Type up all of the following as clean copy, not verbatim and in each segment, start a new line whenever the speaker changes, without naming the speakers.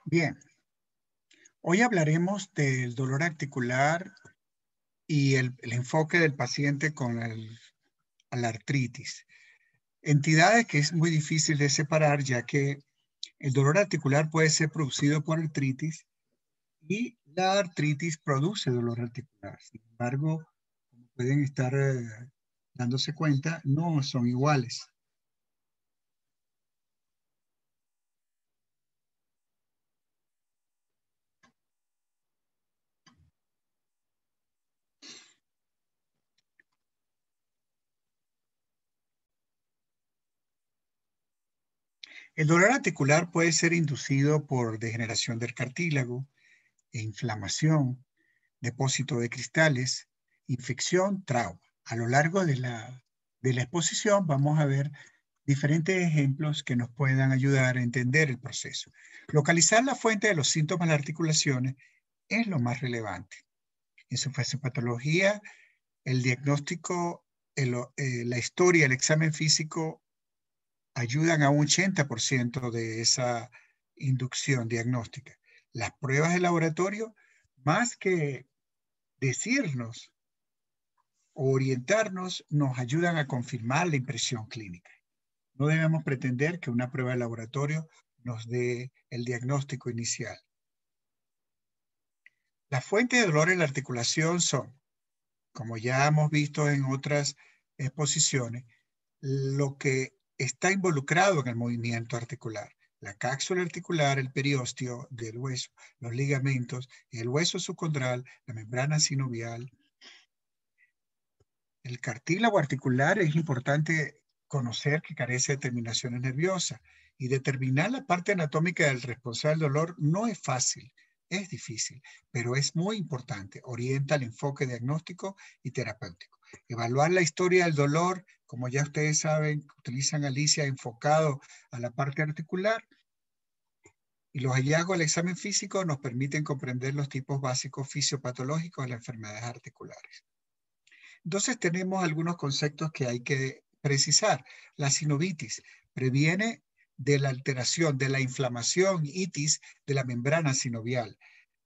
Bien, hoy hablaremos del dolor articular y el enfoque del paciente con la artritis. Entidades que es muy difícil de separar, ya que el dolor articular puede ser producido por artritis y la artritis produce dolor articular. Sin embargo, como pueden estar dándose cuenta, no son iguales. El dolor articular puede ser inducido por degeneración del cartílago e inflamación, depósito de cristales, infección, trauma. A lo largo de la exposición vamos a ver diferentes ejemplos que nos puedan ayudar a entender el proceso. Localizar la fuente de los síntomas de las articulaciones es lo más relevante. En su fisiopatología, el diagnóstico, la historia, el examen físico ayudan a un 80% de esa inducción diagnóstica. Las pruebas de laboratorio, más que decirnos o orientarnos, nos ayudan a confirmar la impresión clínica. No debemos pretender que una prueba de laboratorio nos dé el diagnóstico inicial. Las fuentes de dolor en la articulación son, como ya hemos visto en otras exposiciones, lo que está involucrado en el movimiento articular. La cápsula articular, el periósteo del hueso, los ligamentos, el hueso subcondral, la membrana sinovial. El cartílago articular es importante conocer que carece de terminaciones nerviosas y determinar la parte anatómica del responsable del dolor no es fácil, es difícil, pero es muy importante. Orienta el enfoque diagnóstico y terapéutico. Evaluar la historia del dolor, como ya ustedes saben, utilizan Alicia enfocado a la parte articular y los hallazgos del examen físico nos permiten comprender los tipos básicos fisiopatológicos de las enfermedades articulares. Entonces tenemos algunos conceptos que hay que precisar. La sinovitis previene de la alteración, de la inflamación, itis, de la membrana sinovial.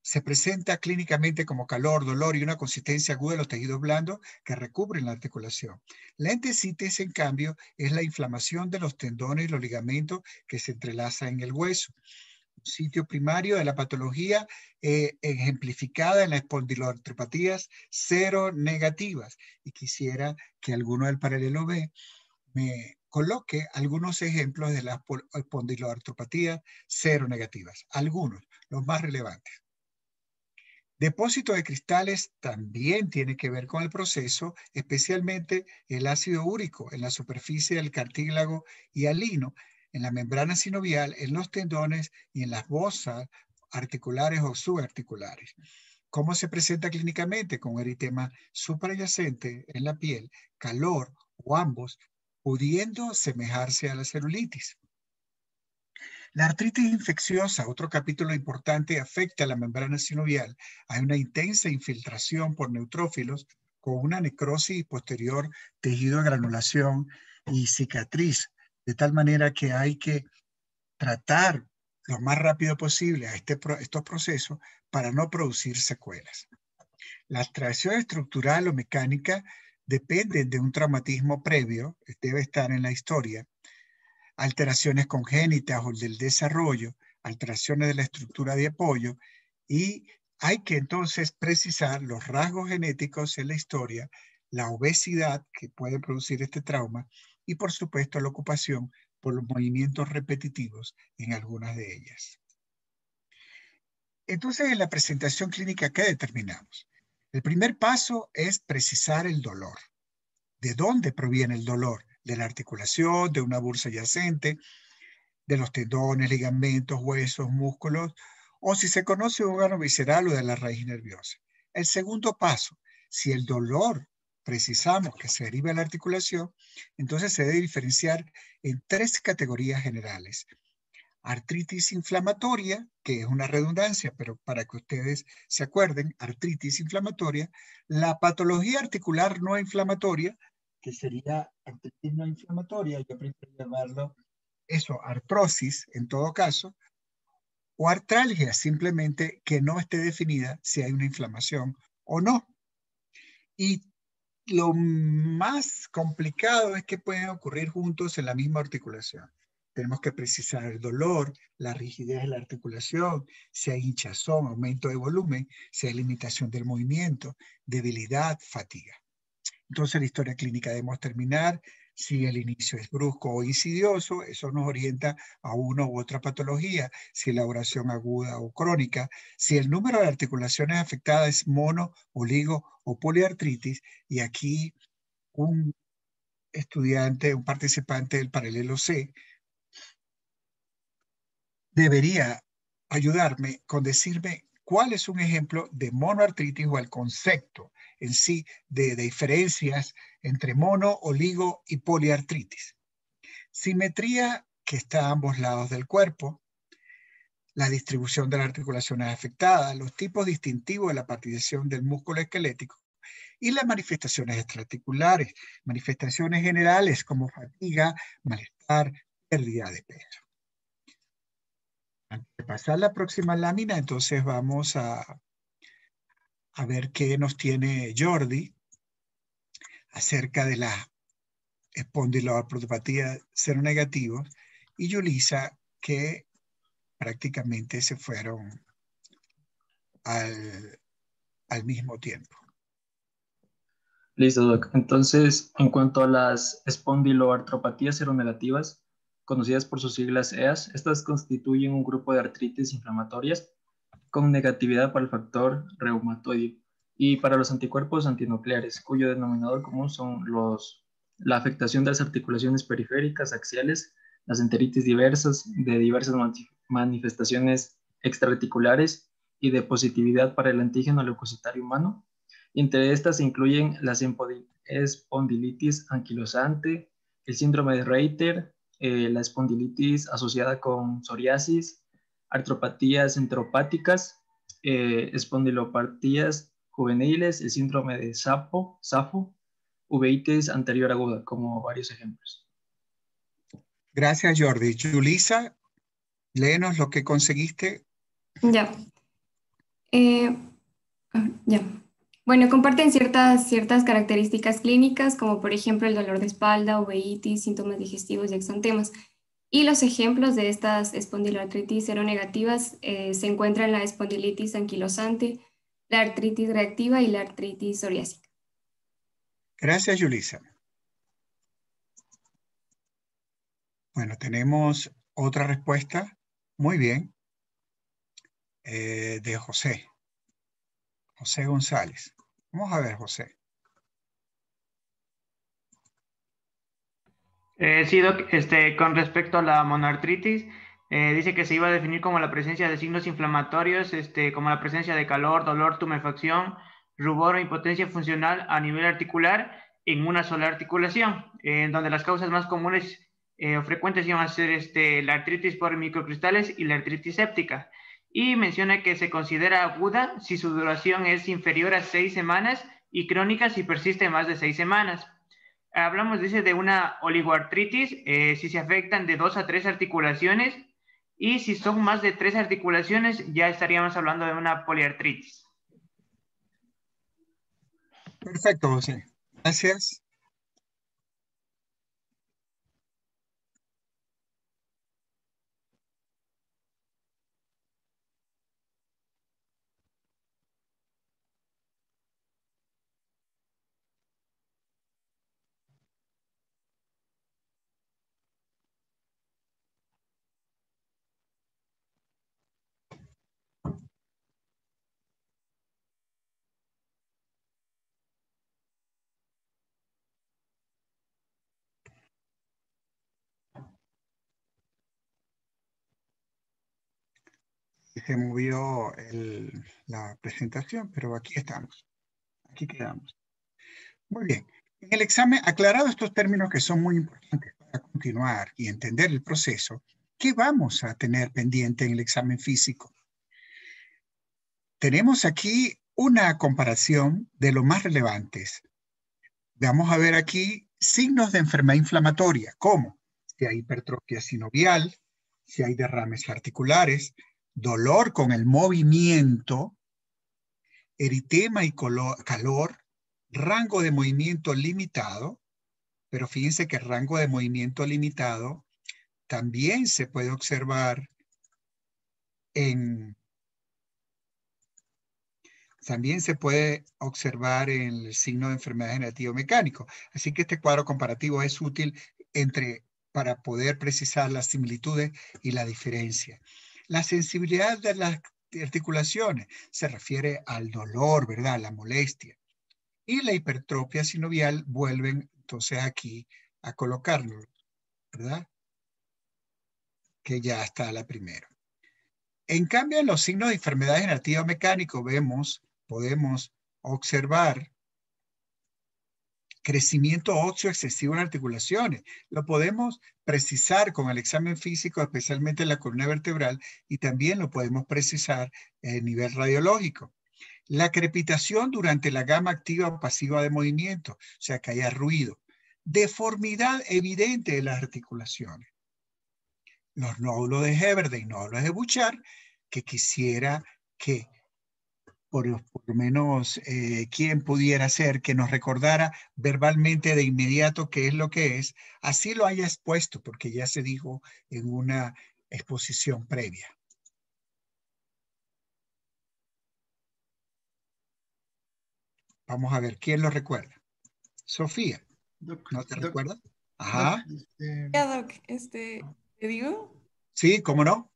Se presenta clínicamente como calor, dolor y una consistencia aguda de los tejidos blandos que recubren la articulación. La entesitis, en cambio, es la inflamación de los tendones y los ligamentos que se entrelazan en el hueso. Sitio primario de la patología ejemplificada en las espondiloartropatías seronegativas. Y quisiera que alguno del paralelo B me coloque algunos ejemplos de las espondiloartropatías seronegativas. Algunos, los más relevantes. Depósito de cristales también tiene que ver con el proceso, especialmente el ácido úrico en la superficie del cartílago hialino, en la membrana sinovial, en los tendones y en las bosas articulares o subarticulares. ¿Cómo se presenta clínicamente? Con eritema suprayacente en la piel, calor o ambos, pudiendo semejarse a la celulitis. La artritis infecciosa, otro capítulo importante, afecta a la membrana sinovial. Hay una intensa infiltración por neutrófilos con una necrosis posterior, tejido de granulación y cicatriz, de tal manera que hay que tratar lo más rápido posible a estos procesos para no producir secuelas. La alteración estructural o mecánica depende de un traumatismo previo, debe estar en la historia, alteraciones congénitas o del desarrollo, alteraciones de la estructura de apoyo, y hay que entonces precisar los rasgos genéticos en la historia, la obesidad que puede producir este trauma y por supuesto la ocupación por los movimientos repetitivos en algunas de ellas. Entonces, en la presentación clínica, ¿qué determinamos? El primer paso es precisar el dolor. ¿De dónde proviene el dolor? De la articulación, de una bursa adyacente, de los tendones, ligamentos, huesos, músculos, o si se conoce un órgano visceral o de la raíz nerviosa. El segundo paso, si el dolor precisamos que se deriva de la articulación, entonces se debe diferenciar en tres categorías generales. Artritis inflamatoria, que es una redundancia, pero para que ustedes se acuerden, artritis inflamatoria, la patología articular no inflamatoria, que sería artritis no inflamatoria, yo prefiero llamarlo eso, artrosis en todo caso, o artralgia, simplemente que no esté definida si hay una inflamación o no. Y lo más complicado es que pueden ocurrir juntos en la misma articulación. Tenemos que precisar el dolor, la rigidez de la articulación, si hay hinchazón, aumento de volumen, si hay limitación del movimiento, debilidad, fatiga. Entonces la historia clínica debemos terminar. Si el inicio es brusco o insidioso, eso nos orienta a una u otra patología, si la elaboración aguda o crónica, si el número de articulaciones afectadas es mono, oligo o poliartritis, y aquí un estudiante, un participante del paralelo C, debería ayudarme con decirme cuál es un ejemplo de monoartritis o el concepto en sí de diferencias entre mono, oligo y poliartritis. Simetría que está a ambos lados del cuerpo, la distribución de las articulaciones afectadas, los tipos distintivos de la partición del músculo esquelético y las manifestaciones extraarticulares, manifestaciones generales como fatiga, malestar, pérdida de peso. Antes de pasar la próxima lámina, entonces vamos a ver qué nos tiene Jordi acerca de la espondiloartropatía seronegativos y Yulisa, que prácticamente se fueron al mismo tiempo.
Listo, Doc. Entonces, en cuanto a las espondiloartropatías seronegativas, conocidas por sus siglas EAS, estas constituyen un grupo de artritis inflamatorias con negatividad para el factor reumatoide y para los anticuerpos antinucleares, cuyo denominador común son la afectación de las articulaciones periféricas, axiales, las enteritis diversas, de diversas manifestaciones extraarticulares y de positividad para el antígeno leucocitario humano. Entre estas se incluyen la espondilitis anquilosante, el síndrome de Reiter, la espondilitis asociada con psoriasis, artropatías enteropáticas, espondilopatías juveniles, el síndrome de SAFO, uveitis anterior aguda, como varios ejemplos.
Gracias, Jordi. Yulisa, léenos lo que conseguiste.
Ya. Ya. Bueno, comparten ciertas características clínicas, como por ejemplo el dolor de espalda, uveitis, síntomas digestivos y exantemas. Y los ejemplos de estas espondiloartritis seronegativas se encuentran la espondilitis anquilosante, la artritis reactiva y la artritis psoriásica.
Gracias, Yulisa. Bueno, tenemos otra respuesta. Muy bien. De José González. Vamos a ver, José.
Sí, Doc, con respecto a la monoartritis, dice que se iba a definir como la presencia de signos inflamatorios, como la presencia de calor, dolor, tumefacción, rubor o impotencia funcional a nivel articular en una sola articulación, donde las causas más comunes o frecuentes iban a ser la artritis por microcristales y la artritis séptica. Y menciona que se considera aguda si su duración es inferior a 6 semanas y crónica si persiste más de 6 semanas. Hablamos, dice, de una oligoartritis, si se afectan de 2 a 3 articulaciones, y si son más de 3 articulaciones, ya estaríamos hablando de una poliartritis.
Perfecto, José. Gracias. Se movió la presentación, pero aquí estamos. Aquí quedamos. Muy bien. En el examen, aclarado estos términos que son muy importantes para continuar y entender el proceso, ¿qué vamos a tener pendiente en el examen físico? Tenemos aquí una comparación de lo más relevantes. Vamos a ver aquí signos de enfermedad inflamatoria, como si hay hipertrofia sinovial, si hay derrames articulares, dolor con el movimiento, eritema y calor, rango de movimiento limitado, pero fíjense que el rango de movimiento limitado también se puede observar en el signo de enfermedad degenerativa mecánico. Así que este cuadro comparativo es útil para poder precisar las similitudes y la diferencia. La sensibilidad de las articulaciones se refiere al dolor, ¿verdad? La molestia. Y la hipertrofia sinovial vuelven entonces aquí a colocarlo, ¿verdad? Que ya está la primera. En cambio, en los signos de enfermedad degenerativa mecánico podemos observar crecimiento óseo excesivo en articulaciones. Lo podemos precisar con el examen físico, especialmente en la columna vertebral, y también lo podemos precisar a nivel radiológico. La crepitación durante la gama activa o pasiva de movimiento, o sea, que haya ruido. Deformidad evidente de las articulaciones. Los nódulos de Heberden y nódulos de Bouchard, que quisiera que por lo menos quien pudiera ser que nos recordara verbalmente de inmediato qué es lo que es, así lo haya expuesto, porque ya se dijo en una exposición previa. Vamos a ver, ¿quién lo recuerda? Sofía, ¿no te recuerdas? Ajá.
Ya, Doc, ¿te digo?
Sí, ¿cómo no?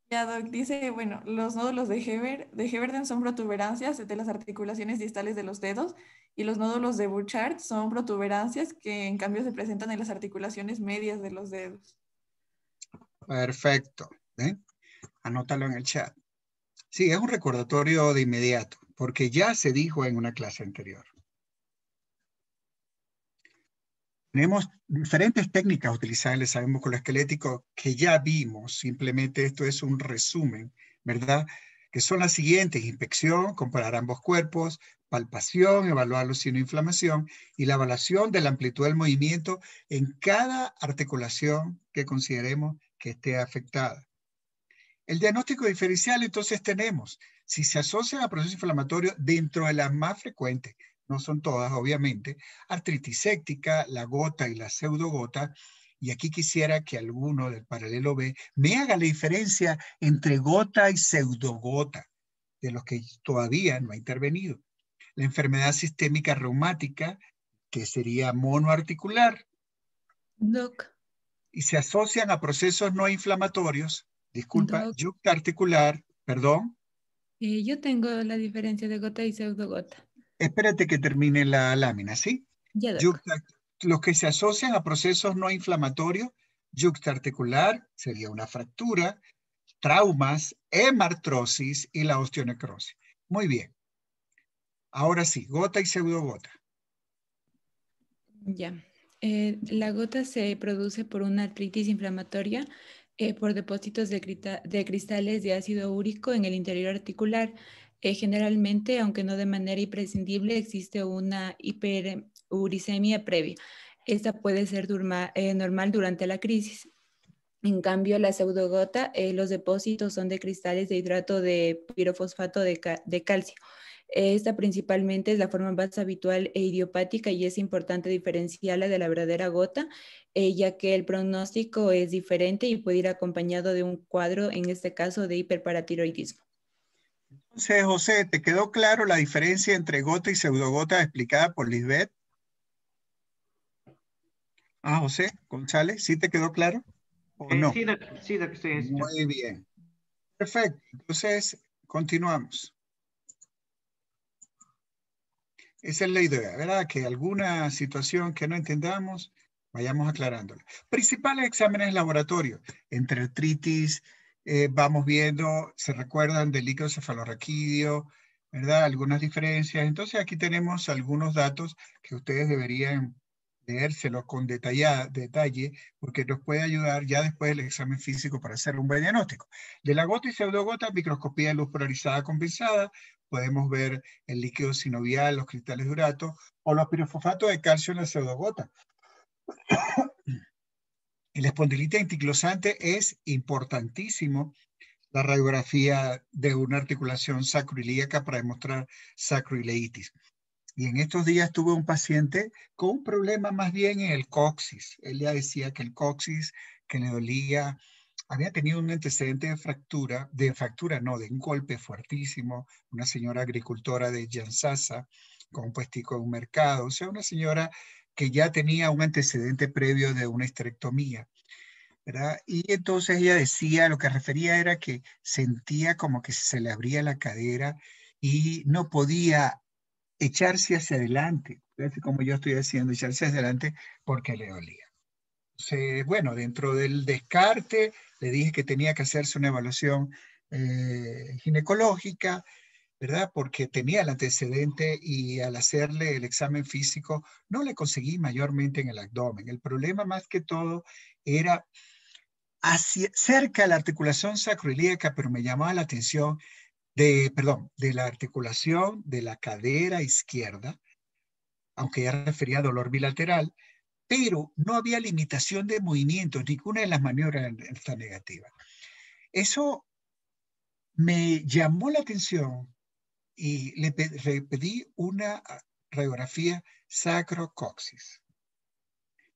Ya, Doc, dice, bueno, los nódulos de Heberden son protuberancias de las articulaciones distales de los dedos y los nódulos de Bouchard son protuberancias que en cambio se presentan en las articulaciones medias de los dedos.
Perfecto. Anótalo en el chat. Sí, es un recordatorio de inmediato, porque ya se dijo en una clase anterior. Tenemos diferentes técnicas utilizadas en el examen musculoesquelético que ya vimos, simplemente esto es un resumen, ¿verdad? Que son las siguientes: inspección, comparar ambos cuerpos, palpación, evaluar los signos de inflamación y la evaluación de la amplitud del movimiento en cada articulación que consideremos que esté afectada. El diagnóstico diferencial, entonces tenemos, si se asocian a procesos inflamatorios dentro de las más frecuentes, no son todas obviamente, artritis séptica, la gota y la pseudogota, y aquí quisiera que alguno del paralelo B me haga la diferencia entre gota y pseudogota, de los que todavía no ha intervenido. La enfermedad sistémica reumática, que sería monoarticular.
Doc.
Y se asocian a procesos no inflamatorios, disculpa,
Doc.
yuxtaarticular, perdón.
Yo tengo la diferencia de gota y pseudogota.
Espérate que termine la lámina, ¿sí?
Ya, Doc.
Los que se asocian a procesos no inflamatorios, yuxtaarticular sería una fractura, traumas, hemartrosis y la osteonecrosis. Muy bien. Ahora sí, gota y pseudogota.
Ya. La gota se produce por una artritis inflamatoria por depósitos de cristales de ácido úrico en el interior articular. Generalmente, aunque no de manera imprescindible, existe una hiperuricemia previa. Esta puede ser normal durante la crisis. En cambio, la pseudogota, los depósitos son de cristales de hidrato de pirofosfato de calcio. Esta principalmente es la forma más habitual e idiopática y es importante diferenciarla de la verdadera gota, ya que el pronóstico es diferente y puede ir acompañado de un cuadro, en este caso, de hiperparatiroidismo.
Entonces, José, ¿te quedó claro la diferencia entre gota y pseudogota explicada por Lisbeth? José González, ¿sí te quedó claro? ¿O no?
Sí, de que estoy.
Muy bien. Perfecto. Entonces, continuamos. Esa es la idea, ¿verdad? Que alguna situación que no entendamos, vayamos aclarándola. Principales exámenes de laboratorio. Entre artritis, vamos viendo, se recuerdan del líquido cefalorraquídeo, ¿verdad? Algunas diferencias. Entonces aquí tenemos algunos datos que ustedes deberían leérselo con detalle, porque nos puede ayudar ya después del examen físico para hacer un buen diagnóstico. De la gota y pseudogota, microscopía de luz polarizada compensada, podemos ver el líquido sinovial, los cristales de urato, o los pirofosfatos de calcio en la pseudogota. La espondilitis anquilosante es importantísimo la radiografía de una articulación sacroiliaca para demostrar sacroileitis. Y en estos días tuve un paciente con un problema más bien en el coxis. Él ya decía que el coxis, que le dolía, había tenido un antecedente de un golpe fuertísimo, una señora agricultora de Yansasa, con un puestico en un mercado, o sea, una señora que ya tenía un antecedente previo de una histerectomía, ¿verdad? Y entonces ella decía, lo que refería era que sentía como que se le abría la cadera y no podía echarse hacia adelante, como yo estoy haciendo, echarse hacia adelante porque le dolía. Entonces, bueno, dentro del descarte, le dije que tenía que hacerse una evaluación ginecológica, ¿verdad? Porque tenía el antecedente y al hacerle el examen físico no le conseguí mayormente en el abdomen. El problema más que todo era cerca de la articulación sacroiliaca, pero me llamaba la atención de la articulación de la cadera izquierda, aunque ya refería a dolor bilateral, pero no había limitación de movimiento, ninguna de las maniobras está negativa. Eso me llamó la atención y le pedí una radiografía sacrocoxis.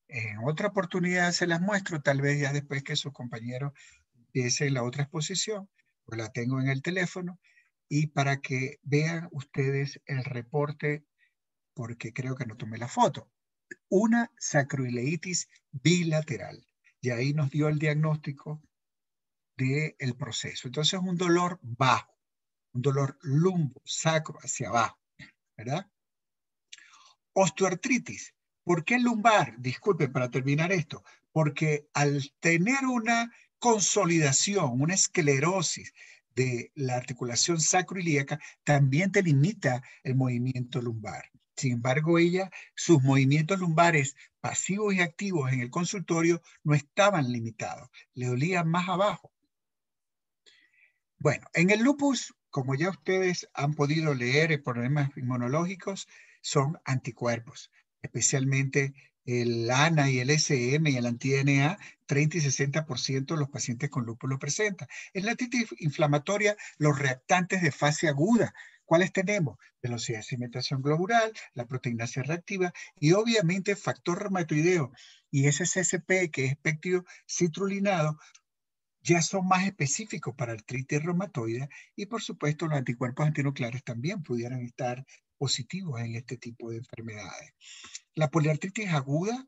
En otra oportunidad se las muestro, tal vez ya después que su compañero empiece la otra exposición, pues la tengo en el teléfono, y para que vean ustedes el reporte, porque creo que no tomé la foto. Una sacroileitis bilateral. Y ahí nos dio el diagnóstico del proceso. Entonces, un dolor bajo, un dolor lumbo, sacro, hacia abajo, ¿verdad? Osteoartritis. ¿Por qué lumbar? Disculpen, para terminar esto. Porque al tener una consolidación, una esclerosis de la articulación sacroiliaca, también te limita el movimiento lumbar. Sin embargo, sus movimientos lumbares pasivos y activos en el consultorio no estaban limitados. Le dolía más abajo. Bueno, en el lupus, como ya ustedes han podido leer en problemas inmunológicos, son anticuerpos, especialmente el ANA y el SM y el anti-DNA, 30 y 60% de los pacientes con lupus lo presentan. En la artritis inflamatoria, los reactantes de fase aguda, ¿cuáles tenemos? Velocidad de cimentación globular, la proteína C reactiva y obviamente factor reumatoideo y SSP, que es péptido citrulinado, ya son más específicos para artritis reumatoide y por supuesto los anticuerpos antinucleares también pudieran estar positivos en este tipo de enfermedades. La poliartritis aguda,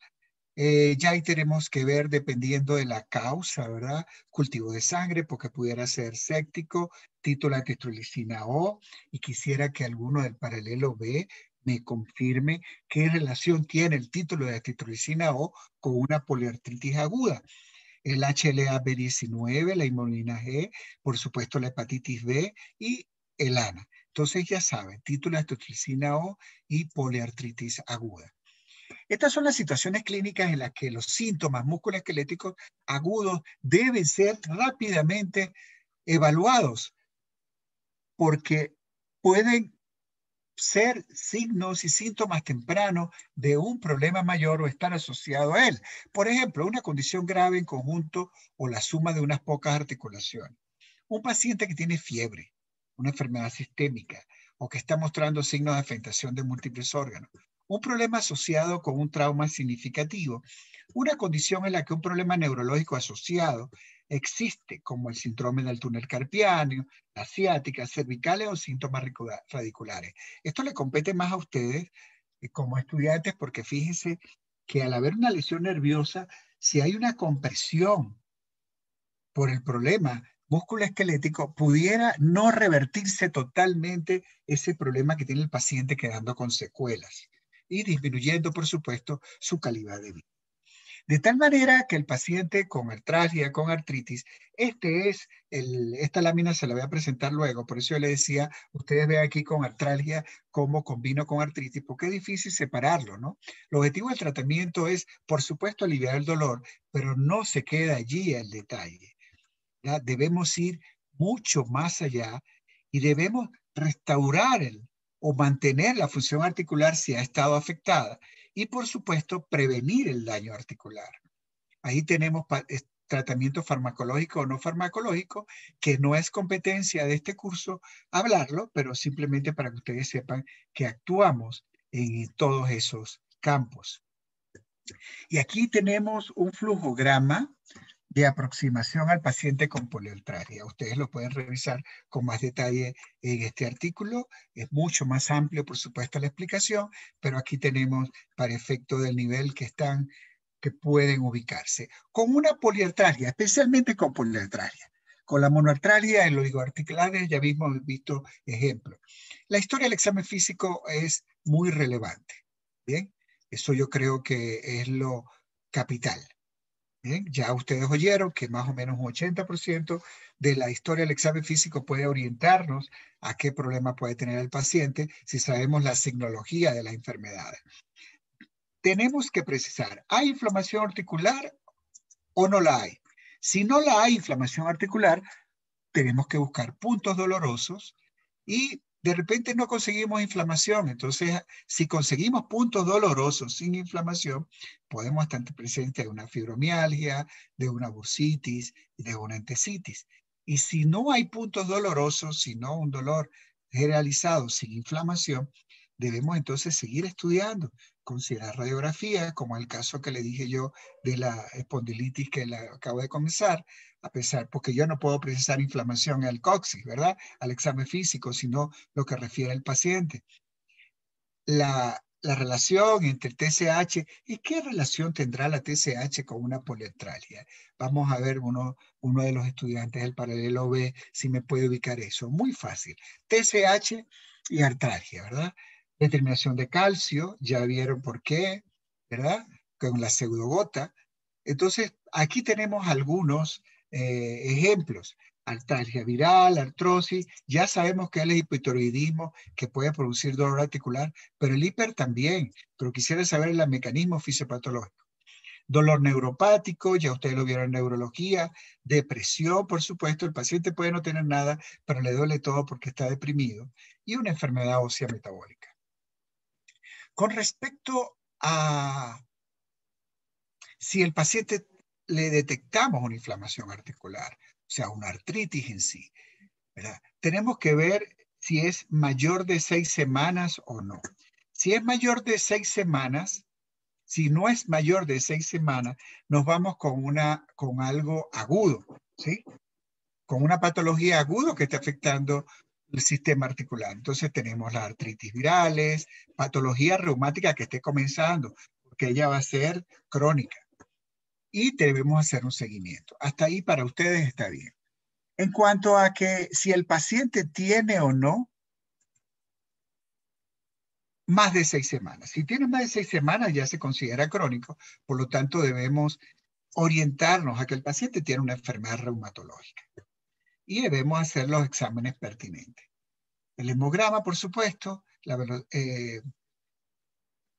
ya ahí tenemos que ver dependiendo de la causa, ¿verdad? Cultivo de sangre, porque pudiera ser séptico, título de atitrolicina O, y quisiera que alguno del paralelo B me confirme qué relación tiene el título de atitrolicina O con una poliartritis aguda. El HLA-B19, la inmunina G, por supuesto la hepatitis B y el ANA. Entonces ya saben, título de atitrolicina O y poliartritis aguda. Estas son las situaciones clínicas en las que los síntomas musculoesqueléticos agudos deben ser rápidamente evaluados porque pueden ser signos y síntomas tempranos de un problema mayor o estar asociado a él. Por ejemplo, una condición grave en conjunto o la suma de unas pocas articulaciones. Un paciente que tiene fiebre, una enfermedad sistémica o que está mostrando signos de afectación de múltiples órganos. Un problema asociado con un trauma significativo. Una condición en la que un problema neurológico asociado existe, como el síndrome del túnel carpiano, la ciática, cervicales o síntomas radiculares. Esto le compete más a ustedes como estudiantes porque fíjense que al haber una lesión nerviosa, si hay una compresión por el problema musculoesquelético, pudiera no revertirse totalmente ese problema que tiene el paciente quedando con secuelas y disminuyendo, por supuesto, su calidad de vida. De tal manera que el paciente con artralgia, con artritis, esta lámina se la voy a presentar luego, por eso yo le decía, ustedes ven aquí con artralgia cómo combino con artritis, porque es difícil separarlo, ¿no? El objetivo del tratamiento es, por supuesto, aliviar el dolor, pero no se queda allí el detalle. ¿Ya? Debemos ir mucho más allá y debemos restaurar o mantener la función articular si ha estado afectada y por supuesto prevenir el daño articular. Ahí tenemos tratamiento farmacológico o no farmacológico, que no es competencia de este curso hablarlo, pero simplemente para que ustedes sepan que actuamos en todos esos campos. Y aquí tenemos un flujograma de aproximación al paciente con poliartralia. Ustedes lo pueden revisar con más detalle en este artículo. Es mucho más amplio, por supuesto, la explicación, pero aquí tenemos para efecto del nivel que pueden ubicarse. Con una poliartralia, especialmente con poliartralia. Con la monoartralia en los oligoarticulares ya hemos visto ejemplos. La historia del examen físico es muy relevante. ¿Bien? Eso yo creo que es lo capital. Bien, ya ustedes oyeron que más o menos un 80% de la historia del examen físico puede orientarnos a qué problema puede tener el paciente si sabemos la signología de las enfermedades. Tenemos que precisar, ¿hay inflamación articular o no la hay? Si no la hay inflamación articular, tenemos que buscar puntos dolorosos y de repente no conseguimos inflamación. Entonces, si conseguimos puntos dolorosos sin inflamación, podemos estar presente de una fibromialgia, de una bursitis, de una entesitis. Y si no hay puntos dolorosos, sino un dolor generalizado sin inflamación, debemos entonces seguir estudiando, considerar radiografía, como el caso que le dije yo de la espondilitis que acabo de comenzar, a pesar, porque yo no puedo precisar inflamación al coxis, ¿verdad? Al examen físico, sino lo que refiere al paciente. La relación entre el TSH, ¿y qué relación tendrá la TSH con una poliartralia? Vamos a ver uno de los estudiantes del paralelo B si me puede ubicar eso. Muy fácil. TSH y artralgia, ¿verdad? Determinación de calcio, ya vieron por qué, ¿verdad? Con la pseudogota. Entonces, aquí tenemos algunos ejemplos. Artralgia viral, artrosis, ya sabemos que es el hipotiroidismo que puede producir dolor articular, pero el hiper también, pero quisiera saber el mecanismo fisiopatológico. Dolor neuropático, ya ustedes lo vieron en neurología, depresión, por supuesto, el paciente puede no tener nada, pero le duele todo porque está deprimido, y una enfermedad ósea metabólica. Con respecto a si el paciente le detectamos una inflamación articular, o sea, una artritis en sí, ¿verdad? Tenemos que ver si es mayor de 6 semanas o no. Si es mayor de 6 semanas, si no es mayor de 6 semanas, nos vamos con algo agudo, ¿sí? Con una patología aguda que está afectando el sistema articular. Entonces tenemos las artritis virales, patología reumática que esté comenzando, porque ella va a ser crónica. Y debemos hacer un seguimiento. Hasta ahí para ustedes está bien. En cuanto a que si el paciente tiene o no más de 6 semanas. Si tiene más de 6 semanas ya se considera crónico, por lo tanto debemos orientarnos a que el paciente tiene una enfermedad reumatológica y debemos hacer los exámenes pertinentes. El hemograma, por supuesto, la velocidad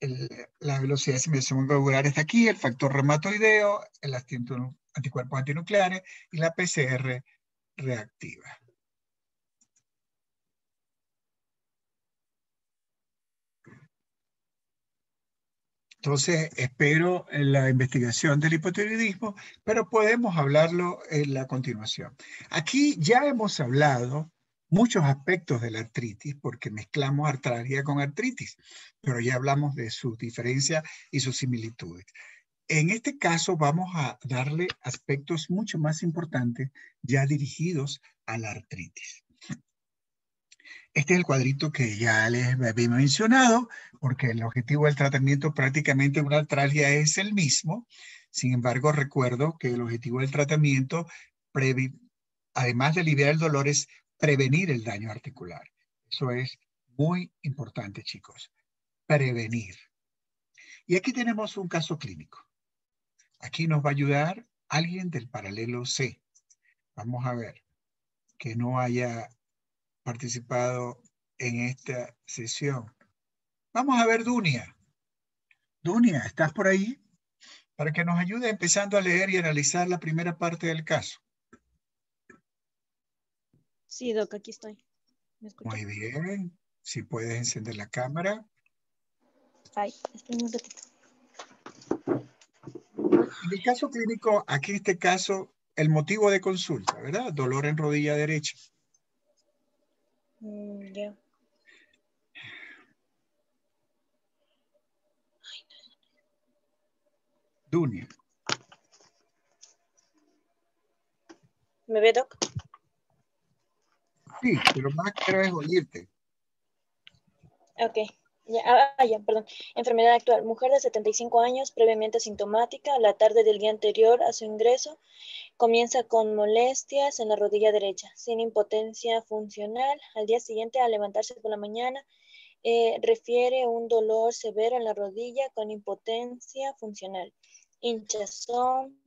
de asimiliación globular está aquí, el factor reumatoideo, el anticuerpos antinucleares y la PCR reactiva. Entonces, espero la investigación del hipotiroidismo, pero podemos hablarlo en la continuación. Aquí ya hemos hablado muchos aspectos de la artritis, porque mezclamos artralgia con artritis, pero ya hablamos de sus diferencias y sus similitudes. En este caso vamos a darle aspectos mucho más importantes ya dirigidos a la artritis. Este es el cuadrito que ya les había mencionado, porque el objetivo del tratamiento prácticamente de una artralgia es el mismo. Sin embargo, recuerdo que el objetivo del tratamiento, además de aliviar el dolor, es prevenir el daño articular. Eso es muy importante, chicos. Prevenir. Y aquí tenemos un caso clínico. Aquí nos va a ayudar alguien del paralelo C. Vamos a ver que no haya participado en esta sesión. Vamos a ver Dunia. Dunia, ¿estás por ahí? Para que nos ayude empezando a leer y analizar la primera parte del caso.
Sí, Doc, aquí estoy. ¿Me escucha?
Muy bien. Si puedes encender la cámara.
Ay, espera un ratito.
En el caso clínico, aquí en este caso, el motivo de consulta, ¿verdad? Dolor en rodilla derecha.
Ya.
Dunia.
¿Me ve, Doc?
Sí, pero más quiero es oírte.
Ok. Ya, perdón. Enfermedad actual. Mujer de 75 años, previamente asintomática. La tarde del día anterior a su ingreso comienza con molestias en la rodilla derecha, sin impotencia funcional. Al día siguiente, al levantarse por la mañana, refiere un dolor severo en la rodilla con impotencia funcional, hinchazón,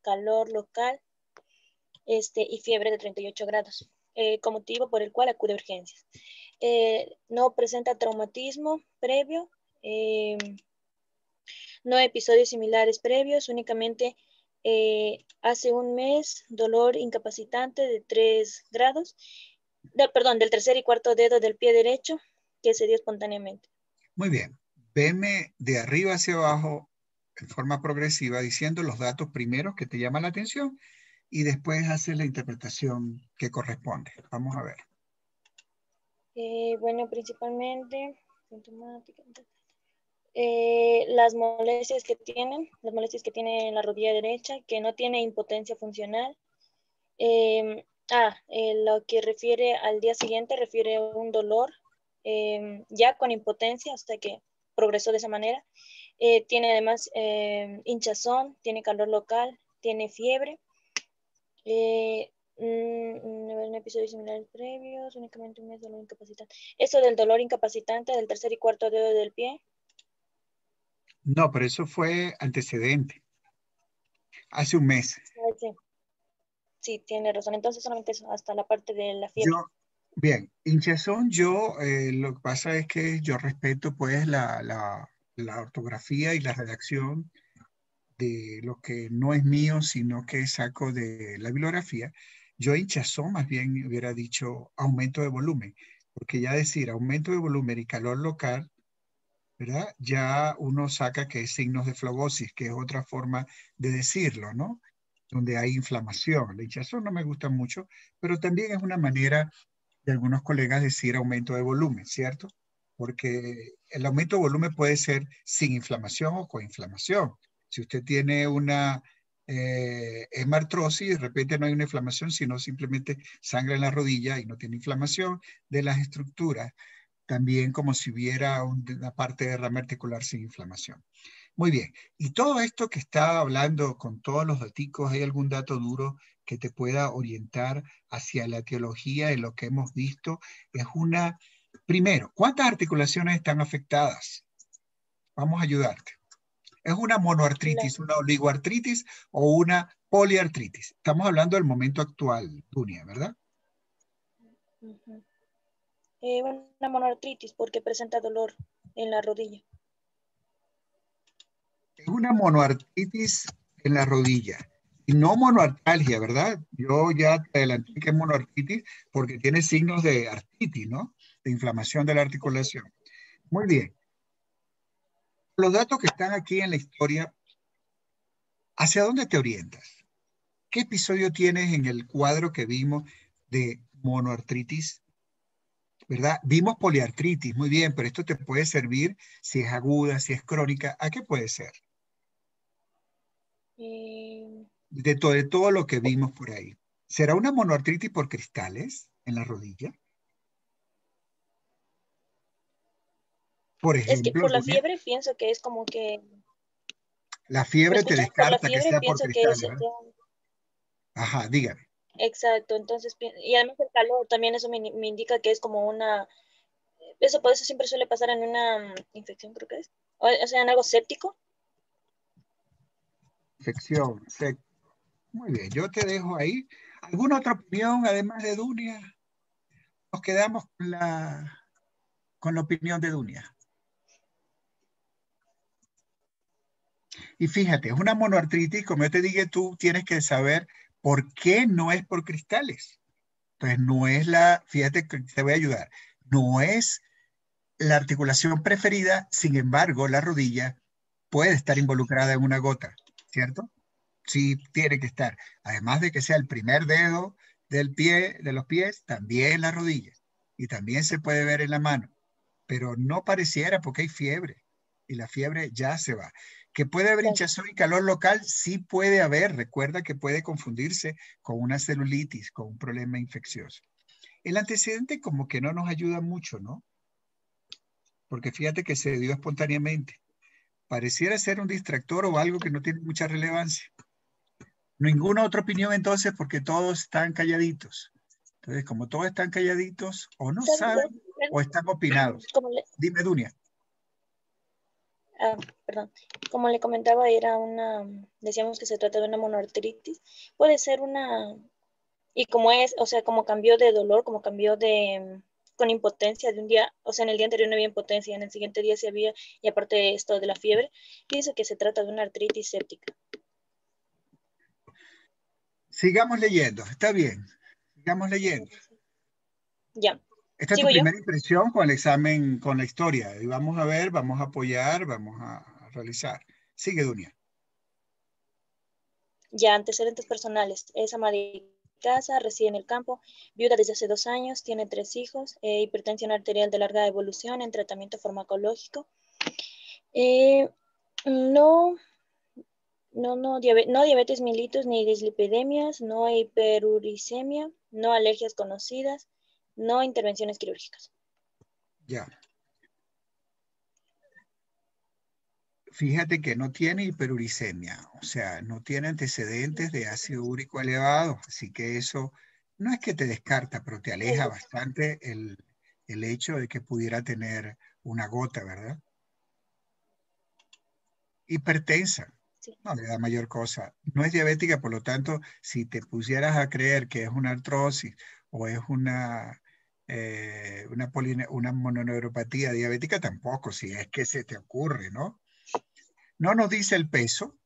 calor local y fiebre de 38 grados, con motivo por el cual acude a urgencias. No presenta traumatismo previo, no episodios similares previos, únicamente hace un mes dolor incapacitante de 3 grados, del tercer y cuarto dedo del pie derecho que se dio espontáneamente.
Muy bien. Veme de arriba hacia abajo en forma progresiva diciendo los datos primeros que te llaman la atención y después haces la interpretación que corresponde. Vamos a ver.
Bueno, principalmente sintomática. Las molestias que tiene en la rodilla derecha, que no tiene impotencia funcional. Lo que refiere al día siguiente, refiere a un dolor ya con impotencia, hasta que progresó de esa manera. Tiene además hinchazón, tiene calor local, tiene fiebre. Un episodio similar previos, únicamente un mes de dolor incapacitante. Eso del dolor incapacitante del tercer y cuarto dedo del pie.
No, pero eso fue antecedente. Hace un mes.
Sí, tiene razón. Entonces solamente eso, hasta la parte de la fiebre.
Bien, hinchazón, lo que pasa es que yo respeto pues la ortografía y la redacción de lo que no es mío, sino que saco de la bibliografía. Yo hinchazón más bien hubiera dicho aumento de volumen, porque ya decir aumento de volumen y calor local, ¿verdad? Ya uno saca que es signos de flebosis, que es otra forma de decirlo, ¿no? Donde hay inflamación. La hinchazón no me gusta mucho, pero también es una manera de algunos colegas decir aumento de volumen, ¿cierto? Porque el aumento de volumen puede ser sin inflamación o con inflamación. Si usted tiene una hemartrosis, de repente no hay una inflamación, sino simplemente sangre en la rodilla y no tiene inflamación de las estructuras, también como si hubiera una parte de rama articular sin inflamación. Muy bien, y todo esto que está hablando con todos los datos, ¿hay algún dato duro que te pueda orientar hacia la etiología de lo que hemos visto? Primero, ¿cuántas articulaciones están afectadas? Vamos a ayudarte. ¿Es una monoartritis, una oligoartritis o una poliartritis? Estamos hablando del momento actual, Dunia, ¿verdad?
Una monoartritis porque presenta dolor en la rodilla.
Es una monoartritis en la rodilla y no monoartalgia, ¿verdad? Yo ya te adelanté que es monoartritis porque tiene signos de artritis, ¿no? De inflamación de la articulación. Muy bien. Los datos que están aquí en la historia, ¿hacia dónde te orientas? ¿Qué episodio tienes en el cuadro que vimos de monoartritis? ¿Verdad? Vimos poliartritis, muy bien, pero esto te puede servir si es aguda, si es crónica. ¿A qué puede ser? De todo lo que vimos por ahí. ¿Será una monoartritis por cristales en la rodilla? Por ejemplo.
Es que por la fiebre pienso que es como que...
La fiebre te descarta que sea por cristales,
que
¿verdad? Ajá, dígame.
Exacto, entonces, y además el calor también eso me indica que es como una... por eso siempre suele pasar en una infección, creo que es. O sea, en algo séptico.
Infección, séptico. Muy bien, yo te dejo ahí. ¿Alguna otra opinión además de Dunia? Nos quedamos con la opinión de Dunia. Y fíjate, es una monoartritis, como yo te dije, tú tienes que saber por qué no es por cristales. Entonces, no es fíjate que te voy a ayudar, no es la articulación preferida, sin embargo, la rodilla puede estar involucrada en una gota. ¿cierto? Sí, tiene que estar. Además de que sea el primer dedo del pie, de los pies, también la rodilla. Y también se puede ver en la mano. Pero no pareciera porque hay fiebre. Y la fiebre ya se va. Que puede haber
Claro.
hinchazón y calor local, sí puede haber. Recuerda que puede confundirse con una celulitis, con un problema infeccioso. El antecedente como que no nos ayuda mucho, ¿no? Porque fíjate que se dio espontáneamente. Pareciera ser un distractor o algo que no tiene mucha relevancia. Ninguna otra opinión entonces porque todos están calladitos. Entonces, como todos están calladitos, o no saben o están opinados.
Como le,
Dime, Dunia.
perdón, como le comentaba, decíamos que se trata de una monoartritis. Puede ser y como es, o sea, como cambió de dolor, como cambió con impotencia de un día, o sea, en el día anterior no había impotencia, en el siguiente día sí había, y aparte de esto de la fiebre, dice que se trata de una artritis séptica.
Sigamos leyendo, está bien. Sigamos leyendo.
Ya.
Esta es tu
¿Sigo yo?
primera impresión con el examen, con la historia. Y vamos a ver, vamos a apoyar, vamos a realizar. Sigue, Dunia.
Ya, antecedentes personales. Es ama de casa, reside en el campo, viuda desde hace 2 años, tiene 3 hijos, hipertensión arterial de larga evolución en tratamiento farmacológico. No diabetes mellitus ni dislipidemias, no hiperuricemia, no alergias conocidas, no intervenciones quirúrgicas.
Ya. Fíjate que no tiene hiperuricemia, o sea, no tiene antecedentes de ácido úrico elevado, así que eso no es que te descarta, pero te aleja bastante el hecho de que pudiera tener una gota, ¿verdad? Hipertensa,
Sí.
no le da mayor cosa. No es diabética, por lo tanto, si te pusieras a creer que es una artrosis o es una mononeuropatía diabética, tampoco, si es que se te ocurre, ¿no? No nos dice el peso,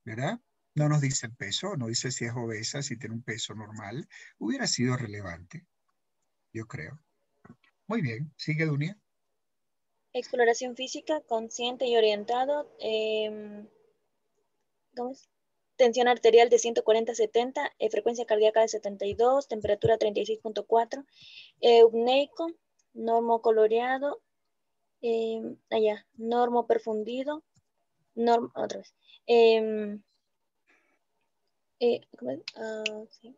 ¿verdad? No nos dice el peso, no dice si es obesa, si tiene un peso normal. Hubiera sido relevante, yo creo. Muy bien, sigue Dunia.
Exploración física, consciente y orientado. ¿Cómo es? Tensión arterial de 140-70, frecuencia cardíaca de 72, temperatura 36.4, eupneico, normo coloreado, normo perfundido, otra vez. ¿Cómo es? Sí,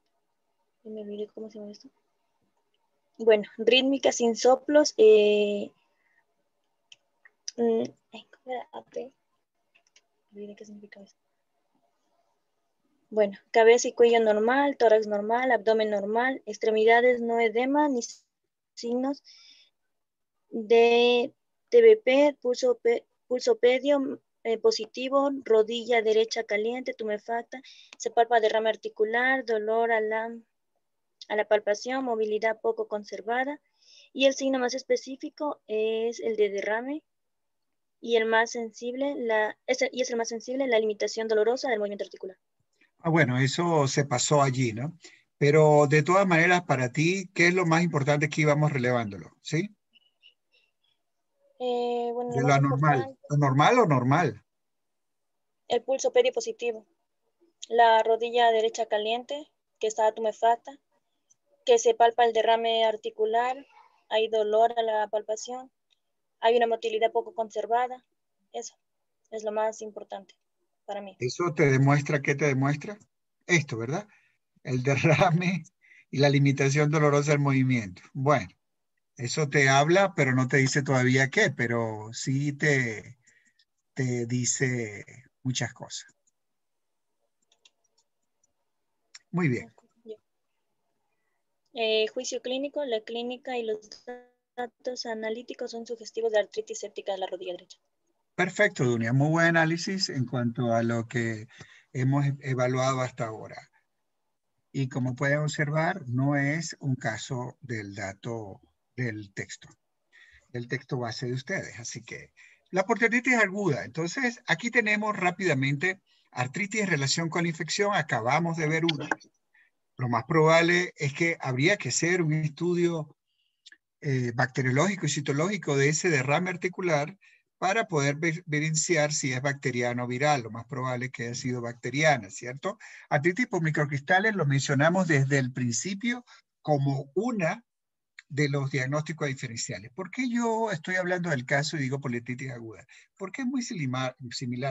me olvidé cómo se llama esto. Bueno, rítmica sin soplos, ¿cómo era? Okay. Olvidé qué significa esto. Bueno, cabeza y cuello normal, tórax normal, abdomen normal, extremidades no edema ni signos de TBP, pulsopedio positivo, rodilla derecha caliente, tumefacta, se palpa derrame articular, dolor a la palpación, movilidad poco conservada, y el signo más específico es el de derrame, y el más sensible, es el más sensible, la limitación dolorosa del movimiento articular.
Bueno, eso se pasó allí, ¿no? Pero de todas maneras, para ti, ¿qué es lo más importante que íbamos relevándolo? ¿Sí?
Bueno,
De
lo
lo
más
anormal.
importante,
¿Lo normal o normal?
el pulso pedio positivo, la rodilla derecha caliente, que está tumefacta, que se palpa el derrame articular, hay dolor a la palpación, hay una motilidad poco conservada. Eso es lo más importante para mí.
¿Eso te demuestra qué te demuestra? Esto, ¿verdad? El derrame y la limitación dolorosa del movimiento. Bueno, eso te habla, pero no te dice todavía qué, pero sí te dice muchas cosas. Muy bien.
Juicio clínico, la clínica y los datos analíticos son sugestivos de artritis séptica de la rodilla derecha.
Perfecto, Dunia. Muy buen análisis en cuanto a lo que hemos evaluado hasta ahora. Y como pueden observar, no es un caso del dato del texto base de ustedes. Así que la artritis aguda. Entonces, aquí tenemos rápidamente artritis en relación con la infección. Acabamos de ver una. Lo más probable es que habría que hacer un estudio bacteriológico y citológico de ese derrame articular para poder evidenciar si es bacteriana o viral. Lo más probable es que haya sido bacteriana, ¿cierto? Artritis por microcristales lo mencionamos desde el principio como una de los diagnósticos diferenciales. ¿Por qué yo estoy hablando del caso y digo poliartritis aguda? Porque es muy similar,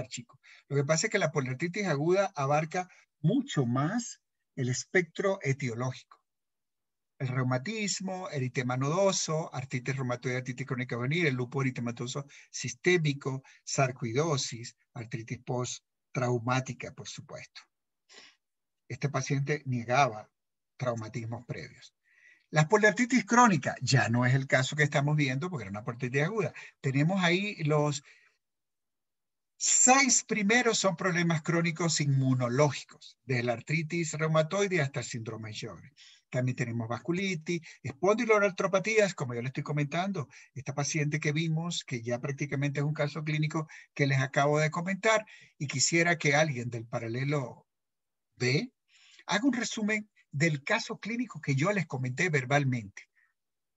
chicos. Lo que pasa es que la poliartritis aguda abarca mucho más el espectro etiológico. El reumatismo, eritema nodoso, artritis reumatoide, artritis crónica juvenil, el lupus eritematoso sistémico, sarcoidosis, artritis post-traumática, por supuesto. Este paciente negaba traumatismos previos. La poliartritis crónica ya no es el caso que estamos viendo porque era una poliartritis aguda. Tenemos ahí los 6 primeros son problemas crónicos inmunológicos, de la artritis reumatoide hasta el síndrome de Sjögren. También tenemos vasculitis, espondiloartropatías, como yo le estoy comentando, esta paciente que vimos, que ya prácticamente es un caso clínico que les acabo de comentar, y quisiera que alguien del paralelo B haga un resumen del caso clínico que yo les comenté verbalmente.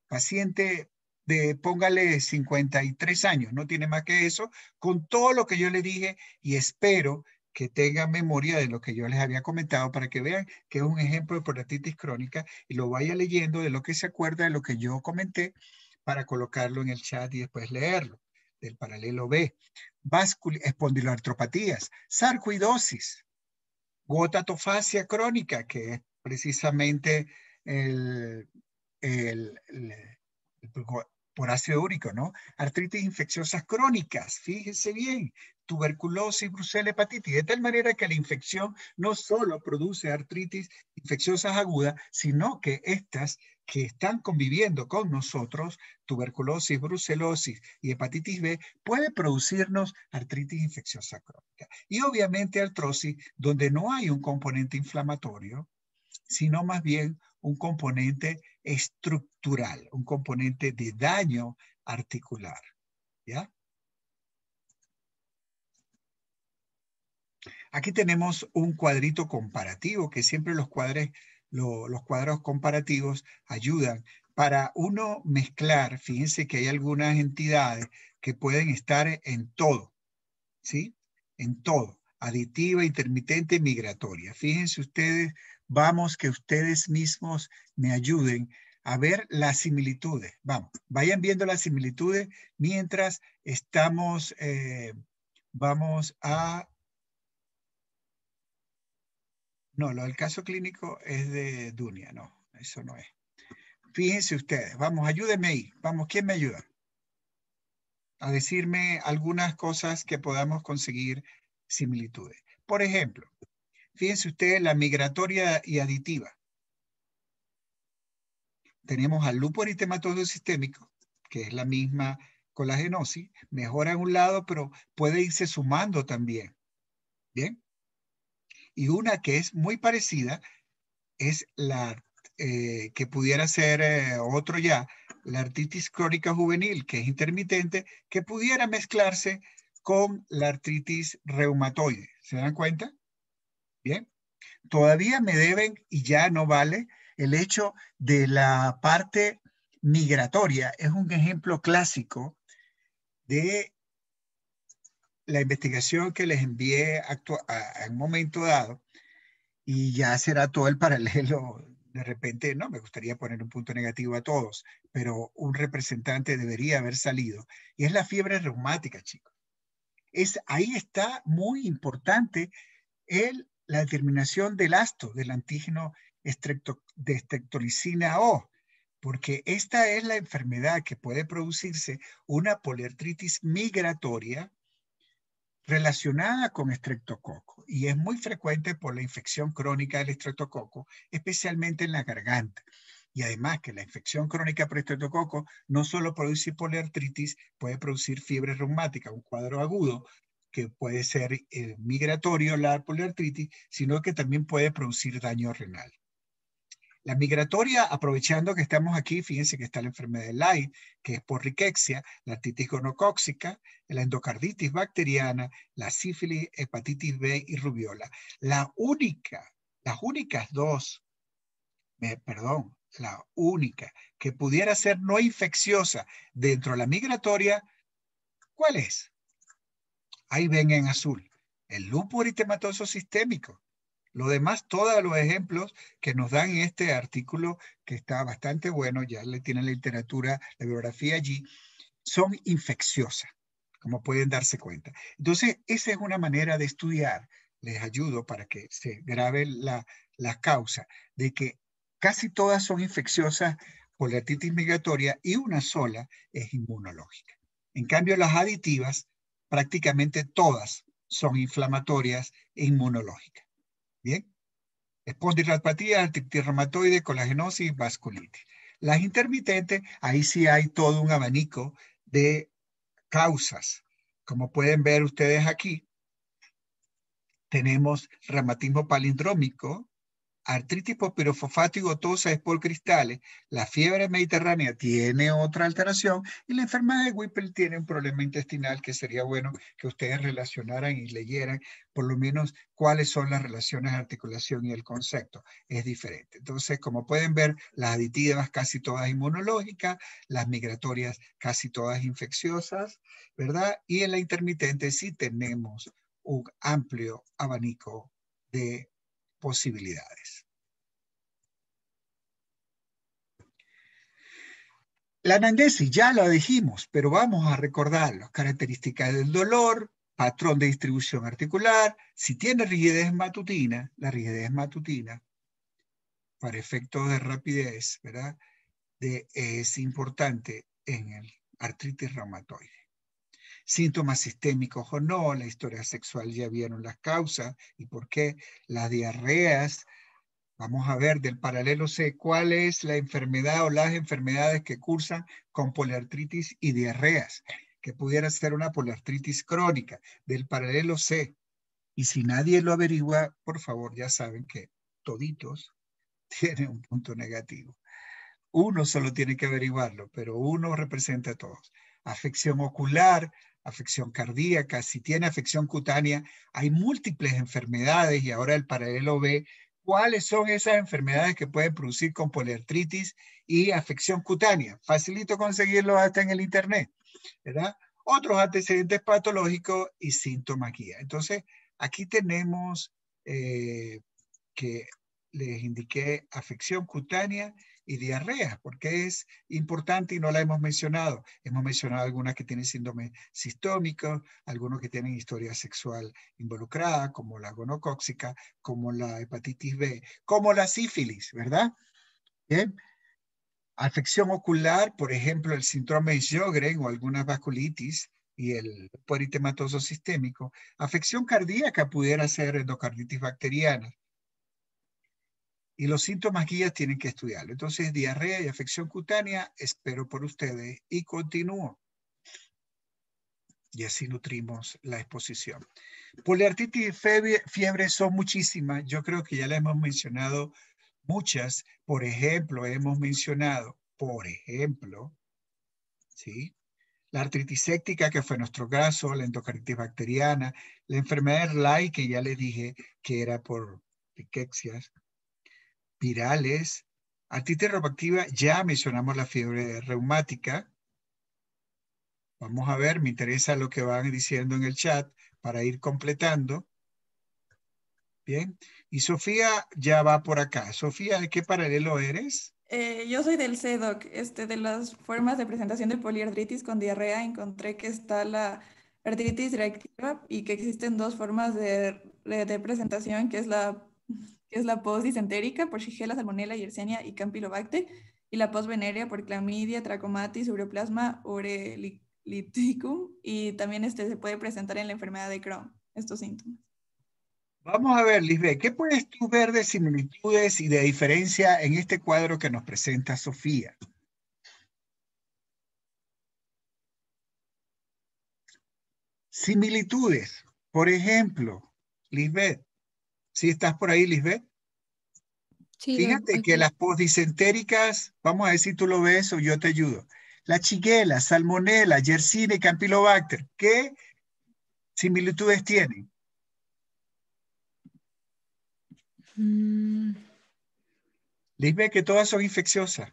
Paciente de, póngale 53 años, no tiene más que eso, con todo lo que yo le dije, y espero que tengan memoria de lo que yo les había comentado para que vean que es un ejemplo de poliartritis crónica y lo vaya leyendo de lo que se acuerda de lo que yo comenté para colocarlo en el chat y después leerlo, del paralelo B. Espondiloartropatías, sarcoidosis, gotatofasia crónica, que es precisamente por ácido úrico, ¿no? Artritis infecciosas crónicas, fíjense bien, tuberculosis, brucela, hepatitis, de tal manera que la infección no solo produce artritis infecciosas agudas, sino que estas que están conviviendo con nosotros, tuberculosis, brucelosis y hepatitis B, puede producirnos artritis infecciosa crónica. Y obviamente artrosis, donde no hay un componente inflamatorio, sino más bien un componente estructural, un componente de daño articular. ¿Ya? Aquí tenemos un cuadrito comparativo, que siempre los cuadros comparativos ayudan para uno mezclar. Fíjense que hay algunas entidades que pueden estar en todo, ¿sí? En todo. Aditiva, intermitente, migratoria. Fíjense ustedes, vamos que ustedes mismos me ayuden a ver las similitudes. Vamos, vayan viendo las similitudes mientras estamos, vamos a... No, lo del caso clínico es de Dunia, no, eso no es. Fíjense ustedes, vamos, ayúdenme ahí. Vamos, ¿quién me ayuda? A decirme algunas cosas que podamos conseguir similitudes. Por ejemplo, fíjense ustedes la migratoria y aditiva. Tenemos al lupus eritematoso sistémico, que es la misma colagenosis, mejora en un lado, pero puede irse sumando también. ¿Bien? Y una que es muy parecida es la que pudiera ser otro ya, la artritis crónica juvenil, que es intermitente, que pudiera mezclarse con la artritis reumatoide. ¿Se dan cuenta? Bien. Todavía me deben, y ya no vale, el hecho de la parte migratoria. Es un ejemplo clásico de la investigación que les envié en un momento dado, y ya será todo el paralelo. De repente, no, me gustaría poner un punto negativo a todos, pero un representante debería haber salido. Y es la fiebre reumática, chicos. Ahí está muy importante la determinación del ASTO, del antígeno de streptolicina O, porque esta es la enfermedad que puede producirse una poliartritis migratoria relacionada con estreptococo, y es muy frecuente por la infección crónica del estreptococo, especialmente en la garganta. Y además que la infección crónica por estreptococo no solo produce poliartritis, puede producir fiebre reumática, un cuadro agudo que puede ser migratorio, la poliartritis, sino que también puede producir daño renal. La migratoria, aprovechando que estamos aquí, fíjense que está la enfermedad de Lyme, que es por riquexia, la artritis gonocóxica, la endocarditis bacteriana, la sífilis, hepatitis B y rubiola. Las únicas dos, la única que pudiera ser no infecciosa dentro de la migratoria, ¿Cuál es? Ahí ven en azul, el lupus eritematoso sistémico. Lo demás, todos los ejemplos que nos dan en este artículo, que está bastante bueno, ya le tienen la literatura, la bibliografía allí, son infecciosas, como pueden darse cuenta. Entonces, esa es una manera de estudiar. Les ayudo para que se grabe la causa de que casi todas son infecciosas por la artritis migratoria y una sola es inmunológica. En cambio, las aditivas, prácticamente todas son inflamatorias e inmunológicas. ¿Bien? Espondilopatía, artritis reumatoide, colagenosis, vasculitis. Las intermitentes, ahí sí hay todo un abanico de causas. Como pueden ver ustedes aquí, tenemos reumatismo palindrómico, artritis por pirofosfato y gotosa es por cristales, la fiebre mediterránea tiene otra alteración y la enfermedad de Whipple tiene un problema intestinal que sería bueno que ustedes relacionaran y leyeran por lo menos cuáles son las relaciones de articulación y el concepto. Es diferente. Entonces, como pueden ver, las aditivas casi todas inmunológicas, las migratorias casi todas infecciosas, ¿verdad? Y en la intermitente sí tenemos un amplio abanico de posibilidades. La anamnesis ya lo dijimos, pero vamos a recordar las características del dolor, patrón de distribución articular, si tiene rigidez matutina, la rigidez matutina, para efectos de rapidez, ¿verdad? Es importante en el artritis reumatoide. Síntomas sistémicos o no, la historia sexual ya vieron las causas y por qué, las diarreas. Vamos a ver del paralelo C cuál es la enfermedad o las enfermedades que cursan con poliartritis y diarreas, que pudiera ser una poliartritis crónica del paralelo C. Y si nadie lo averigua, por favor, ya saben que toditos tienen un punto negativo. Uno solo tiene que averiguarlo, pero uno representa a todos. Afección ocular, afección cardíaca, si tiene afección cutánea, hay múltiples enfermedades y ahora el paralelo B. ¿Cuáles son esas enfermedades que pueden producir con poliartritis y afección cutánea? Facilito conseguirlo hasta en el internet, ¿verdad? Otros antecedentes patológicos y síntomas guía. Entonces, aquí tenemos que les indiqué afección cutánea y diarrea, porque es importante y no la hemos mencionado. Hemos mencionado algunas que tienen síndrome sistómico, algunos que tienen historia sexual involucrada, como la gonocóxica, como la hepatitis B, como la sífilis, ¿verdad? Bien. Afección ocular, por ejemplo, el síndrome de Sjögren o algunas vasculitis y el eritematoso sistémico. Afección cardíaca pudiera ser endocarditis bacteriana. Y los síntomas guías tienen que estudiarlo. Entonces, diarrea y afección cutánea, espero por ustedes y continúo. Y así nutrimos la exposición. Poliartritis y fiebre son muchísimas. Yo creo que ya las hemos mencionado muchas. Por ejemplo, hemos mencionado, ¿sí? La artritis séptica, que fue nuestro caso, la endocarditis bacteriana, la enfermedad de Rayleigh, que ya les dije que era por riquecias, virales, artritis reumatoidea, ya mencionamos la fiebre reumática. Vamos a ver, me interesa lo que van diciendo en el chat para ir completando. Bien, y Sofía ya va por acá. Sofía, ¿de qué paralelo eres?
Yo soy del CEDOC. De las formas de presentación de poliartritis con diarrea, encontré que está la artritis reactiva y que existen dos formas de presentación, que es la postdisentérica por Shigella, Salmonella, Yersinia y Campylobacter, y la postvenérea por Clamidia, Trachomatis, Ureoplasma, Ureliticum, y también se puede presentar en la enfermedad de Crohn, estos síntomas.
Vamos a ver, Lisbeth, ¿qué puedes tú ver de similitudes y de diferencia en este cuadro que nos presenta Sofía? Similitudes, por ejemplo, Lisbeth, ¿sí estás por ahí, Lisbeth?
Sí,
Fíjate que las postdisentéricas, vamos a ver si tú lo ves o yo te ayudo. La Shigella, Salmonella, Yersinia y Campylobacter, ¿qué similitudes tienen? Lisbeth, que todas son infecciosas.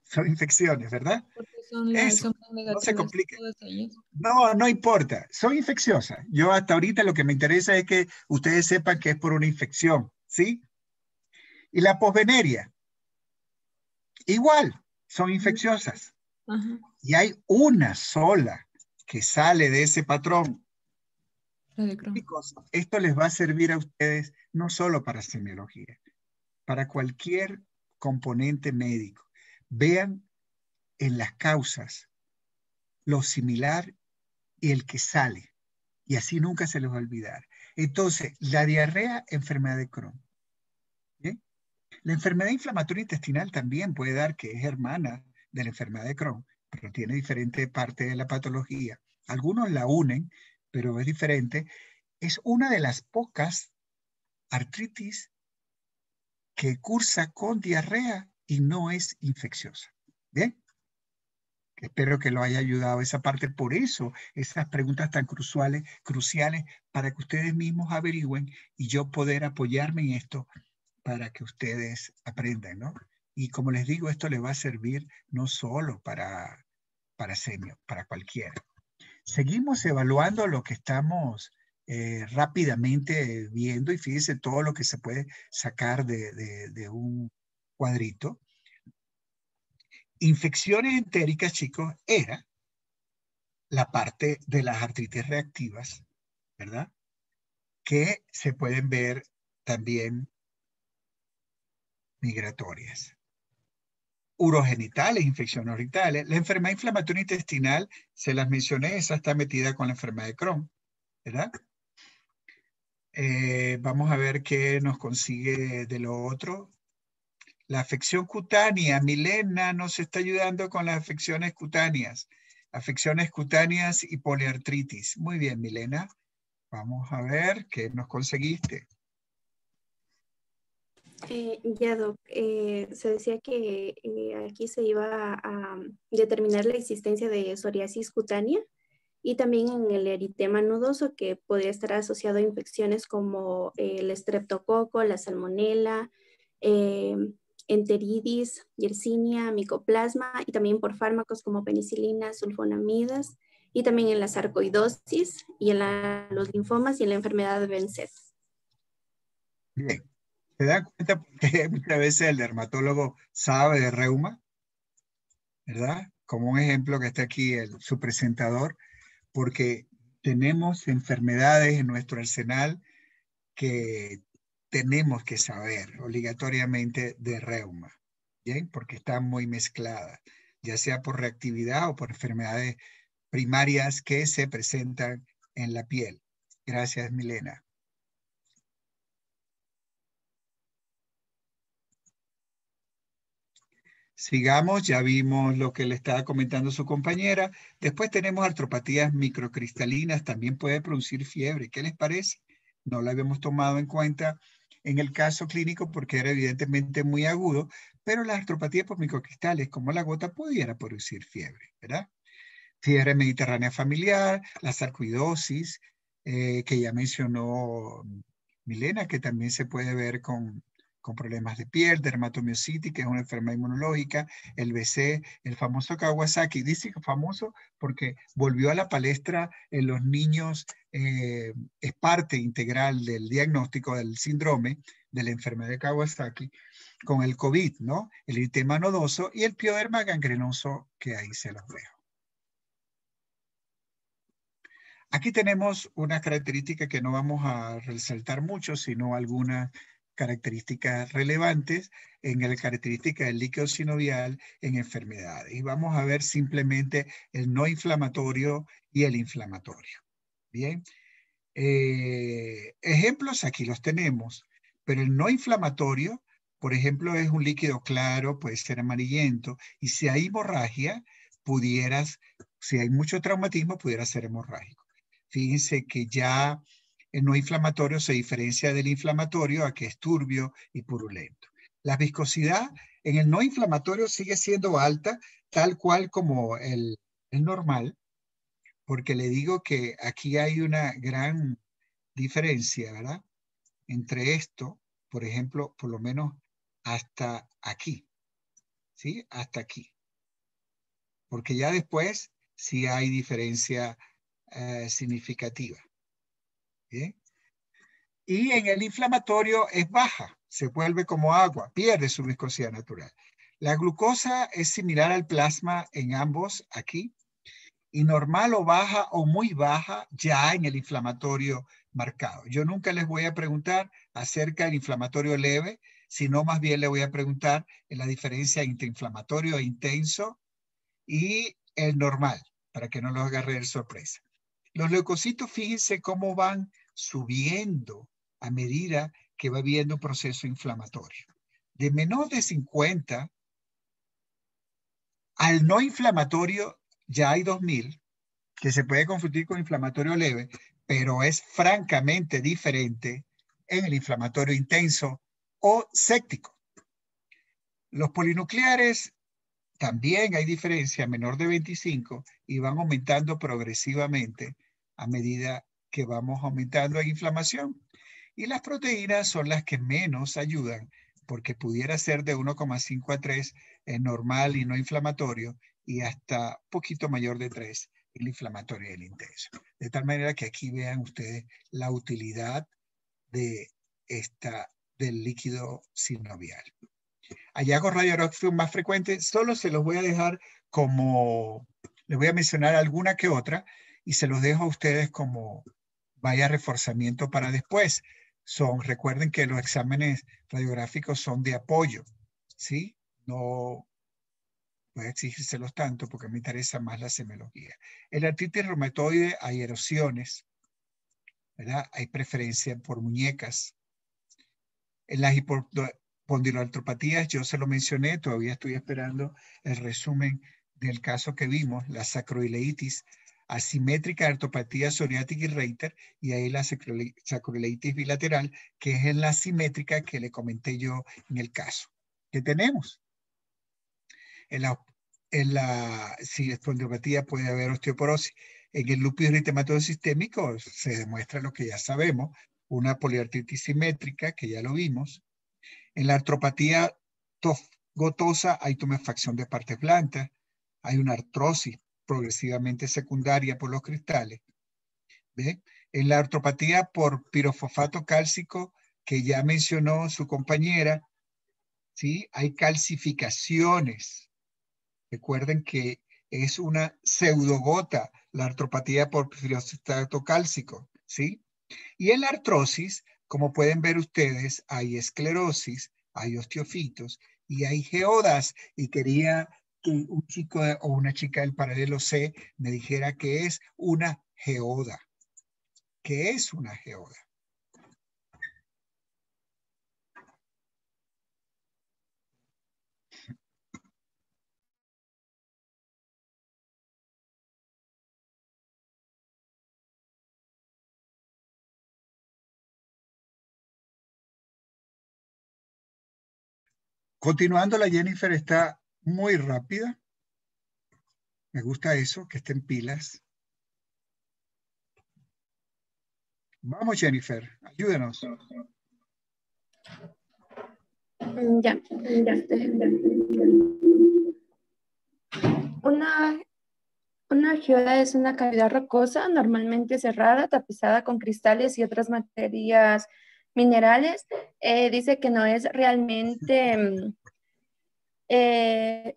Son infecciones, ¿verdad?
Porque
Eso,
son
no se
negativas
complique.
todas ellas.
No, no importa, son infecciosas. Yo hasta ahorita lo que me interesa es que ustedes sepan que es por una infección, ¿sí? Y la posveneria, igual, son infecciosas.
Ajá.
Y hay una sola que sale de ese patrón.
La de Crohn.
Chicos, esto les va a servir a ustedes no solo para semiología, para cualquier componente médico. Vean en las causas lo similar y el que sale. Y así nunca se les va a olvidar. Entonces, la diarrea, enfermedad de Crohn. ¿Bien? La enfermedad inflamatoria intestinal también puede dar, que es hermana de la enfermedad de Crohn, pero tiene diferente parte de la patología. Algunos la unen, pero es diferente. Es una de las pocas artritis que cursa con diarrea y no es infecciosa. ¿Bien? Espero que lo haya ayudado esa parte. Por eso, esas preguntas tan cruciales para que ustedes mismos averigüen y yo poder apoyarme en esto para que ustedes aprendan, ¿no? Y como les digo, esto les va a servir no solo para senior, para cualquiera. Seguimos evaluando lo que estamos rápidamente viendo y fíjense todo lo que se puede sacar de un cuadrito. Infecciones entéricas, chicos, era la parte de las artritis reactivas, ¿verdad? Que se pueden ver también migratorias. Urogenitales, infecciones urinarias. La enfermedad inflamatoria intestinal, se las mencioné, esa está metida con la enfermedad de Crohn, ¿verdad? Vamos a ver qué nos consigue de lo otro. La afección cutánea, Milena nos está ayudando con las afecciones cutáneas. Afecciones cutáneas y poliartritis. Muy bien, Milena. Vamos a ver qué nos conseguiste.
Ya, Doc, se decía que aquí se iba a determinar la existencia de psoriasis cutánea y también en el eritema nodoso, que podría estar asociado a infecciones como el estreptococo, la salmonela, enteridis, yersinia, micoplasma, y también por fármacos como penicilina, sulfonamidas, y también en la sarcoidosis y en los linfomas y en la enfermedad de Benset.
Bien. ¿Se dan cuenta porque muchas veces el dermatólogo sabe de reuma? ¿Verdad? Como un ejemplo que está aquí su presentador, porque tenemos enfermedades en nuestro arsenal que tenemos que saber obligatoriamente de reuma, ¿bien? Porque están muy mezcladas, ya sea por reactividad o por enfermedades primarias que se presentan en la piel. Gracias, Milena. Sigamos, ya vimos lo que le estaba comentando su compañera. Después tenemos artropatías microcristalinas, también puede producir fiebre. ¿Qué les parece? No la habíamos tomado en cuenta en el caso clínico porque era evidentemente muy agudo, pero las artropatías por microcristales, como la gota, pudiera producir fiebre, ¿verdad? Fiebre mediterránea familiar, la sarcoidosis, que ya mencionó Milena, que también se puede ver con problemas de piel, dermatomiositis, que es una enfermedad inmunológica, el BC, el famoso Kawasaki. Dice que famoso porque volvió a la palestra en los niños, es parte integral del diagnóstico del síndrome de la enfermedad de Kawasaki con el COVID, ¿no? El eritema nodoso y el pioderma gangrenoso, que ahí se los dejo. Aquí tenemos una característica que no vamos a resaltar mucho, sino algunas características relevantes en la característica del líquido sinovial en enfermedades. Y vamos a ver simplemente el no inflamatorio y el inflamatorio. Bien. Ejemplos aquí los tenemos, pero el no inflamatorio, por ejemplo, es un líquido claro, puede ser amarillento, y si hay hemorragia, si hay mucho traumatismo, pudiera ser hemorrágico. Fíjense que ya el no inflamatorio se diferencia del inflamatorio a que es turbio y purulento. La viscosidad en el no inflamatorio sigue siendo alta, tal cual como el normal, porque le digo que aquí hay una gran diferencia, ¿verdad? Entre esto, por ejemplo, por lo menos hasta aquí, ¿sí? Hasta aquí. porque ya después sí hay diferencia significativa. ¿Bien? Y en el inflamatorio es baja, se vuelve como agua, pierde su viscosidad natural. La glucosa es similar al plasma en ambos aquí, y normal o baja o muy baja ya en el inflamatorio marcado. Yo nunca les voy a preguntar acerca del inflamatorio leve, sino más bien le voy a preguntar en la diferencia entre inflamatorio e intenso y el normal, para que no los agarre de sorpresa. Los leucocitos, fíjense cómo van subiendo a medida que va habiendo un proceso inflamatorio. De menor de 50 al no inflamatorio ya hay 2000, que se puede confundir con inflamatorio leve, pero es francamente diferente en el inflamatorio intenso o séptico. Los polinucleares también hay diferencia menor de 25 y van aumentando progresivamente a medida que vamos aumentando en inflamación. Y las proteínas son las que menos ayudan, porque pudiera ser de 1,5 a 3 en normal y no inflamatorio, y hasta poquito mayor de 3 el inflamatorio y el intenso. De tal manera que aquí vean ustedes la utilidad de del líquido sinovial. Hallazgos radiográficos más frecuentes, solo se los voy a dejar como, les voy a mencionar alguna que otra, y se los dejo a ustedes como vaya reforzamiento para después. Recuerden que los exámenes radiográficos son de apoyo, ¿sí? No voy a exigírselos tanto porque me interesa más la semiología. En la artritis reumatoide hay erosiones, ¿verdad? Hay preferencia por muñecas. En las hipopondiloartropatías, yo se lo mencioné, todavía estoy esperando el resumen del caso que vimos, la sacroileitis asimétrica, artropatía psoriática y Reiter, y ahí la sacroileitis bilateral, que es en la asimétrica que le comenté yo en el caso. ¿Qué tenemos? En la espondilopatía puede haber osteoporosis. En el lupus eritematoso sistémico se demuestra lo que ya sabemos, una poliartritis simétrica, que ya lo vimos. En la artropatía gotosa hay tumefacción de partes blancas, hay una artrosis progresivamente secundaria por los cristales. ¿Ve? En la artropatía por pirofosfato cálcico, que ya mencionó su compañera, ¿sí? Hay calcificaciones. Recuerden que es una pseudogota la artropatía por pirofosfato cálcico, ¿sí? Y en la artrosis, como pueden ver ustedes, hay esclerosis, hay osteofitos y hay geodas. Y quería que un chico o una chica del paralelo C me dijera qué es una geoda. ¿Qué es una geoda? Continuando, la Jennifer está muy rápida. Me gusta eso, que estén pilas. Vamos, Jennifer, ayúdenos.
Ya. Una geoda es una cavidad rocosa, normalmente cerrada, tapizada con cristales y otras materias minerales. Dice que no es realmente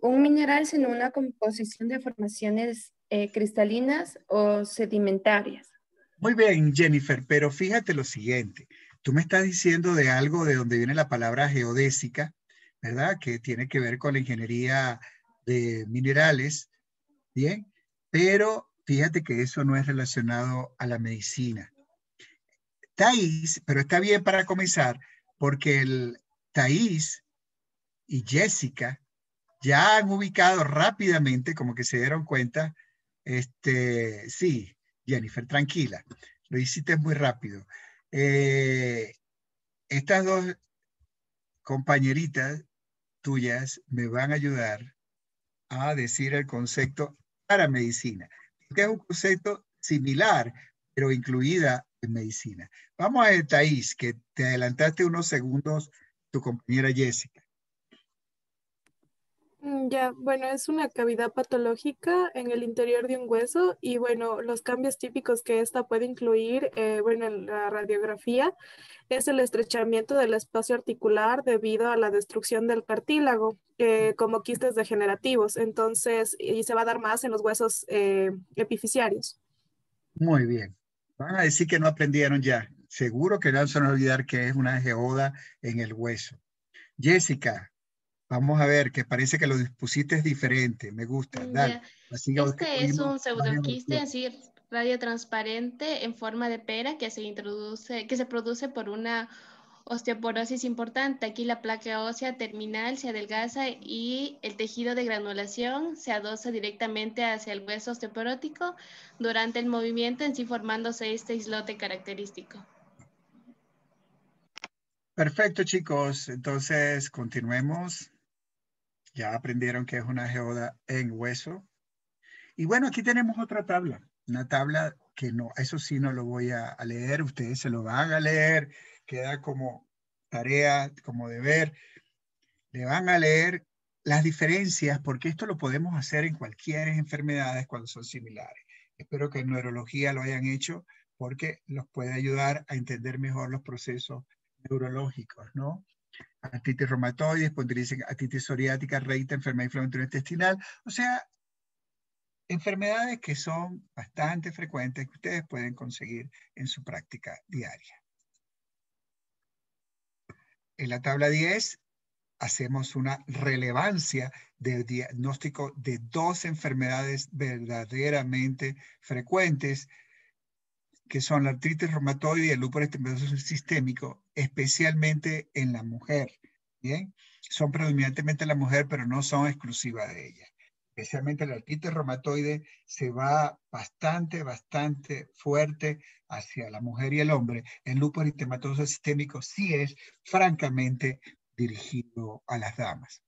un mineral, sino una composición de formaciones cristalinas o sedimentarias.
Muy bien, Jennifer, pero fíjate lo siguiente. Tú me estás diciendo de algo de donde viene la palabra geodésica, ¿verdad? Que tiene que ver con la ingeniería de minerales, ¿bien? Pero fíjate que eso no es relacionado a la medicina. Thais, pero está bien para comenzar, porque Thais y Jessica ya han ubicado rápidamente, como que se dieron cuenta, sí, Jennifer, tranquila, lo hiciste muy rápido. Estas dos compañeritas tuyas me van a ayudar a decir el concepto para medicina, que es un concepto similar, pero incluida en medicina. Vamos a Thais, que te adelantaste unos segundos, tu compañera Jessica.
Ya, bueno, es una cavidad patológica en el interior de un hueso y bueno, los cambios típicos que esta puede incluir, bueno, en la radiografía es el estrechamiento del espacio articular debido a la destrucción del cartílago, como quistes degenerativos. Entonces, y se va a dar más en los huesos epifisiarios.
Muy bien. Van a decir que no aprendieron ya. Seguro que no se van a olvidar que es una geoda en el hueso. Jessica, vamos a ver, que parece que lo dispusiste es diferente. Me gusta. Dale.
Ya.
Así que
Este es
oímos
un
varias
pseudoquiste
opciones.
así radiotransparente en forma de pera que se introduce, que se produce por una osteoporosis importante. Aquí la placa ósea terminal se adelgaza y el tejido de granulación se adosa directamente hacia el hueso osteoporótico durante el movimiento, en sí formándose este islote característico.
Perfecto, chicos. Entonces, continuemos. Ya aprendieron que es una geoda en hueso. Y bueno, aquí tenemos otra tabla. Una tabla que no, eso sí no lo voy a leer. Ustedes se lo van a leer. Queda como tarea, como deber. Le van a leer las diferencias, porque esto lo podemos hacer en cualquier enfermedades cuando son similares. Espero que en neurología lo hayan hecho, porque los puede ayudar a entender mejor los procesos neurológicos, ¿no? Artritis reumatoide, espondilitis, artritis psoriática, reita, enfermedad inflamatoria intestinal. O sea, enfermedades que son bastante frecuentes que ustedes pueden conseguir en su práctica diaria. En la tabla 10 hacemos una relevancia del diagnóstico de dos enfermedades verdaderamente frecuentes, que son la artritis reumatoide y el lúpus eritematoso sistémico, especialmente en la mujer. ¿Bien? Son predominantemente la mujer, pero no son exclusivas de ella. Especialmente la artritis reumatoide se va bastante fuerte hacia la mujer y el hombre. El lúpus eritematoso sistémico sí es francamente dirigido a las damas.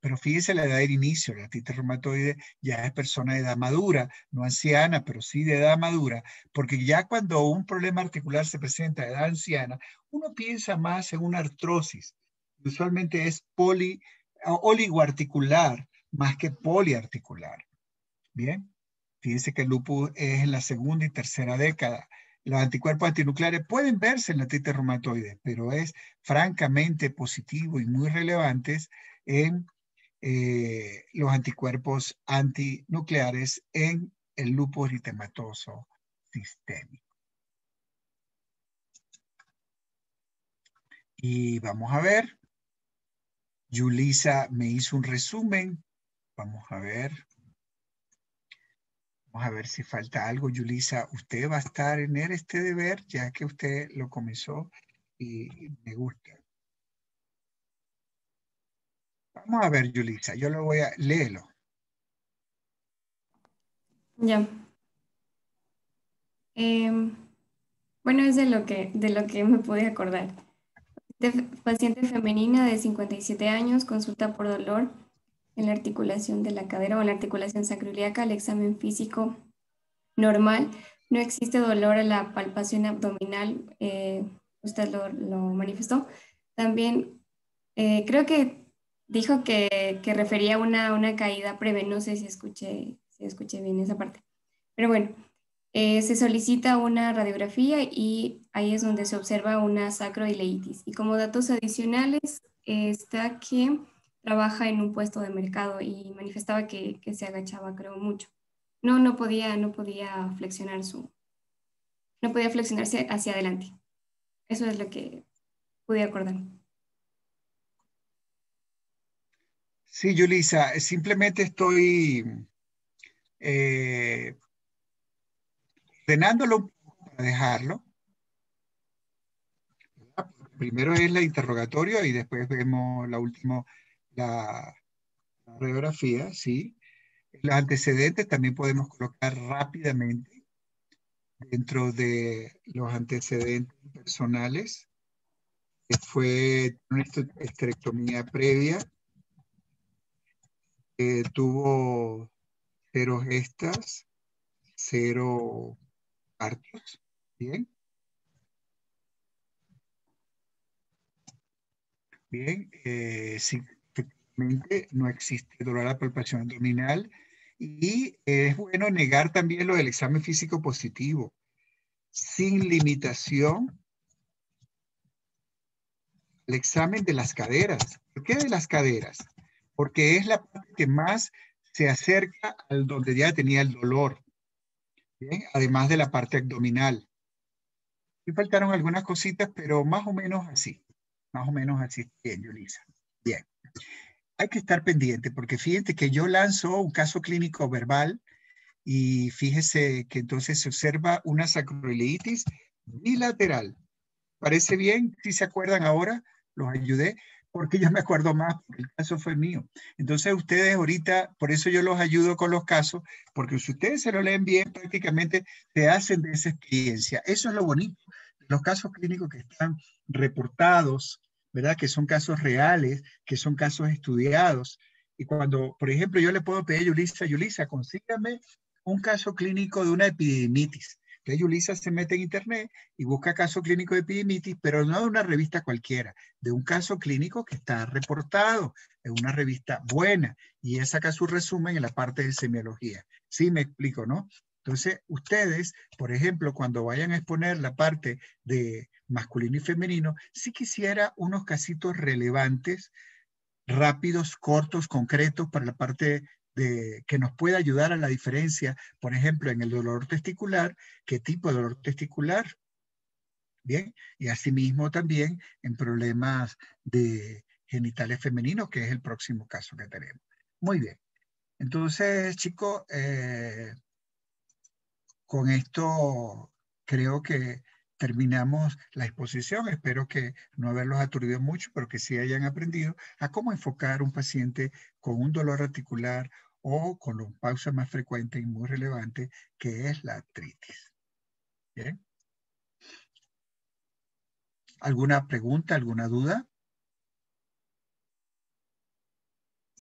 Pero fíjese la edad del inicio, la artritis reumatoide ya es persona de edad madura, no anciana, pero sí de edad madura, porque ya cuando un problema articular se presenta a edad anciana, uno piensa más en una artrosis. Usualmente es oligoarticular más que poliarticular. Bien, fíjense que el lupus es en la segunda y tercera década. Los anticuerpos antinucleares pueden verse en la artritis reumatoide, pero es francamente positivo y muy relevantes en los anticuerpos antinucleares en el lupus eritematoso sistémico. Y vamos a ver. Yulisa me hizo un resumen. Vamos a ver. Vamos a ver si falta algo. Yulisa, usted va a estar en este deber, ya que usted lo comenzó y me gusta. Vamos a ver, Yulisa, yo lo voy a leerlo.
Ya. Bueno, es de lo que me pude acordar. Paciente femenina de 57 años, consulta por dolor en la articulación de la cadera o en la articulación sacroiliaca. El examen físico normal. No existe dolor en la palpación abdominal. Usted lo manifestó. También creo que dijo que refería a una caída breve. No sé si escuché bien esa parte. Pero bueno, se solicita una radiografía y ahí es donde se observa una sacroileitis. Y como datos adicionales está que trabaja en un puesto de mercado y manifestaba que se agachaba, creo, mucho. No podía no podía flexionarse hacia adelante. Eso es lo que pude acordar.
Sí, Yulisa, simplemente estoy ordenándolo un poco para dejarlo. Primero es el interrogatorio y después vemos la radiografía, ¿sí? Los antecedentes también podemos colocar rápidamente dentro de los antecedentes personales. Que fue una esterectomía previa, tuvo 0 gestas, 0 partos, ¿bien? Bien, sí, no existe dolor a la palpación abdominal. Y es bueno negar también lo del examen físico positivo, sin limitación. El examen de las caderas. ¿Por qué de las caderas? Porque es la parte que más se acerca al donde ya tenía el dolor. ¿Bien? Además de la parte abdominal. Y faltaron algunas cositas, pero más o menos así. Más o menos así. Bien, Yulisa. Bien. Hay que estar pendiente, porque fíjate que yo lanzo un caso clínico verbal y fíjese que entonces se observa una sacroileitis bilateral. ¿Parece bien? Si se acuerdan ahora, los ayudé, porque yo me acuerdo más, porque el caso fue mío. Entonces ustedes ahorita, por eso yo los ayudo con los casos, porque si ustedes se lo leen bien, prácticamente se hacen de esa experiencia. Eso es lo bonito. Los casos clínicos que están reportados, ¿verdad? Que son casos reales, que son casos estudiados. Y cuando, por ejemplo, yo le puedo pedir a Yulisa, consígame un caso clínico de una epidemitis. Entonces Yulisa se mete en internet y busca caso clínico de epidemitis, pero no de una revista cualquiera, de un caso clínico que está reportado en una revista buena, y ella saca su resumen en la parte de semiología. Sí, me explico, ¿no? Entonces, ustedes, por ejemplo, cuando vayan a exponer la parte de masculino y femenino, sí quisiera unos casitos relevantes, rápidos, cortos, concretos para la parte que nos pueda ayudar a la diferencia, por ejemplo, en el dolor testicular, qué tipo de dolor testicular, bien, y asimismo también en problemas de genitales femeninos, que es el próximo caso que tenemos. Muy bien, entonces, chicos, con esto creo que terminamos la exposición. Espero que no haberlos aturdido mucho, pero que sí hayan aprendido a cómo enfocar un paciente con un dolor articular o con una pausa más frecuente y muy relevante, que es la artritis. ¿Bien? ¿Alguna pregunta, alguna duda?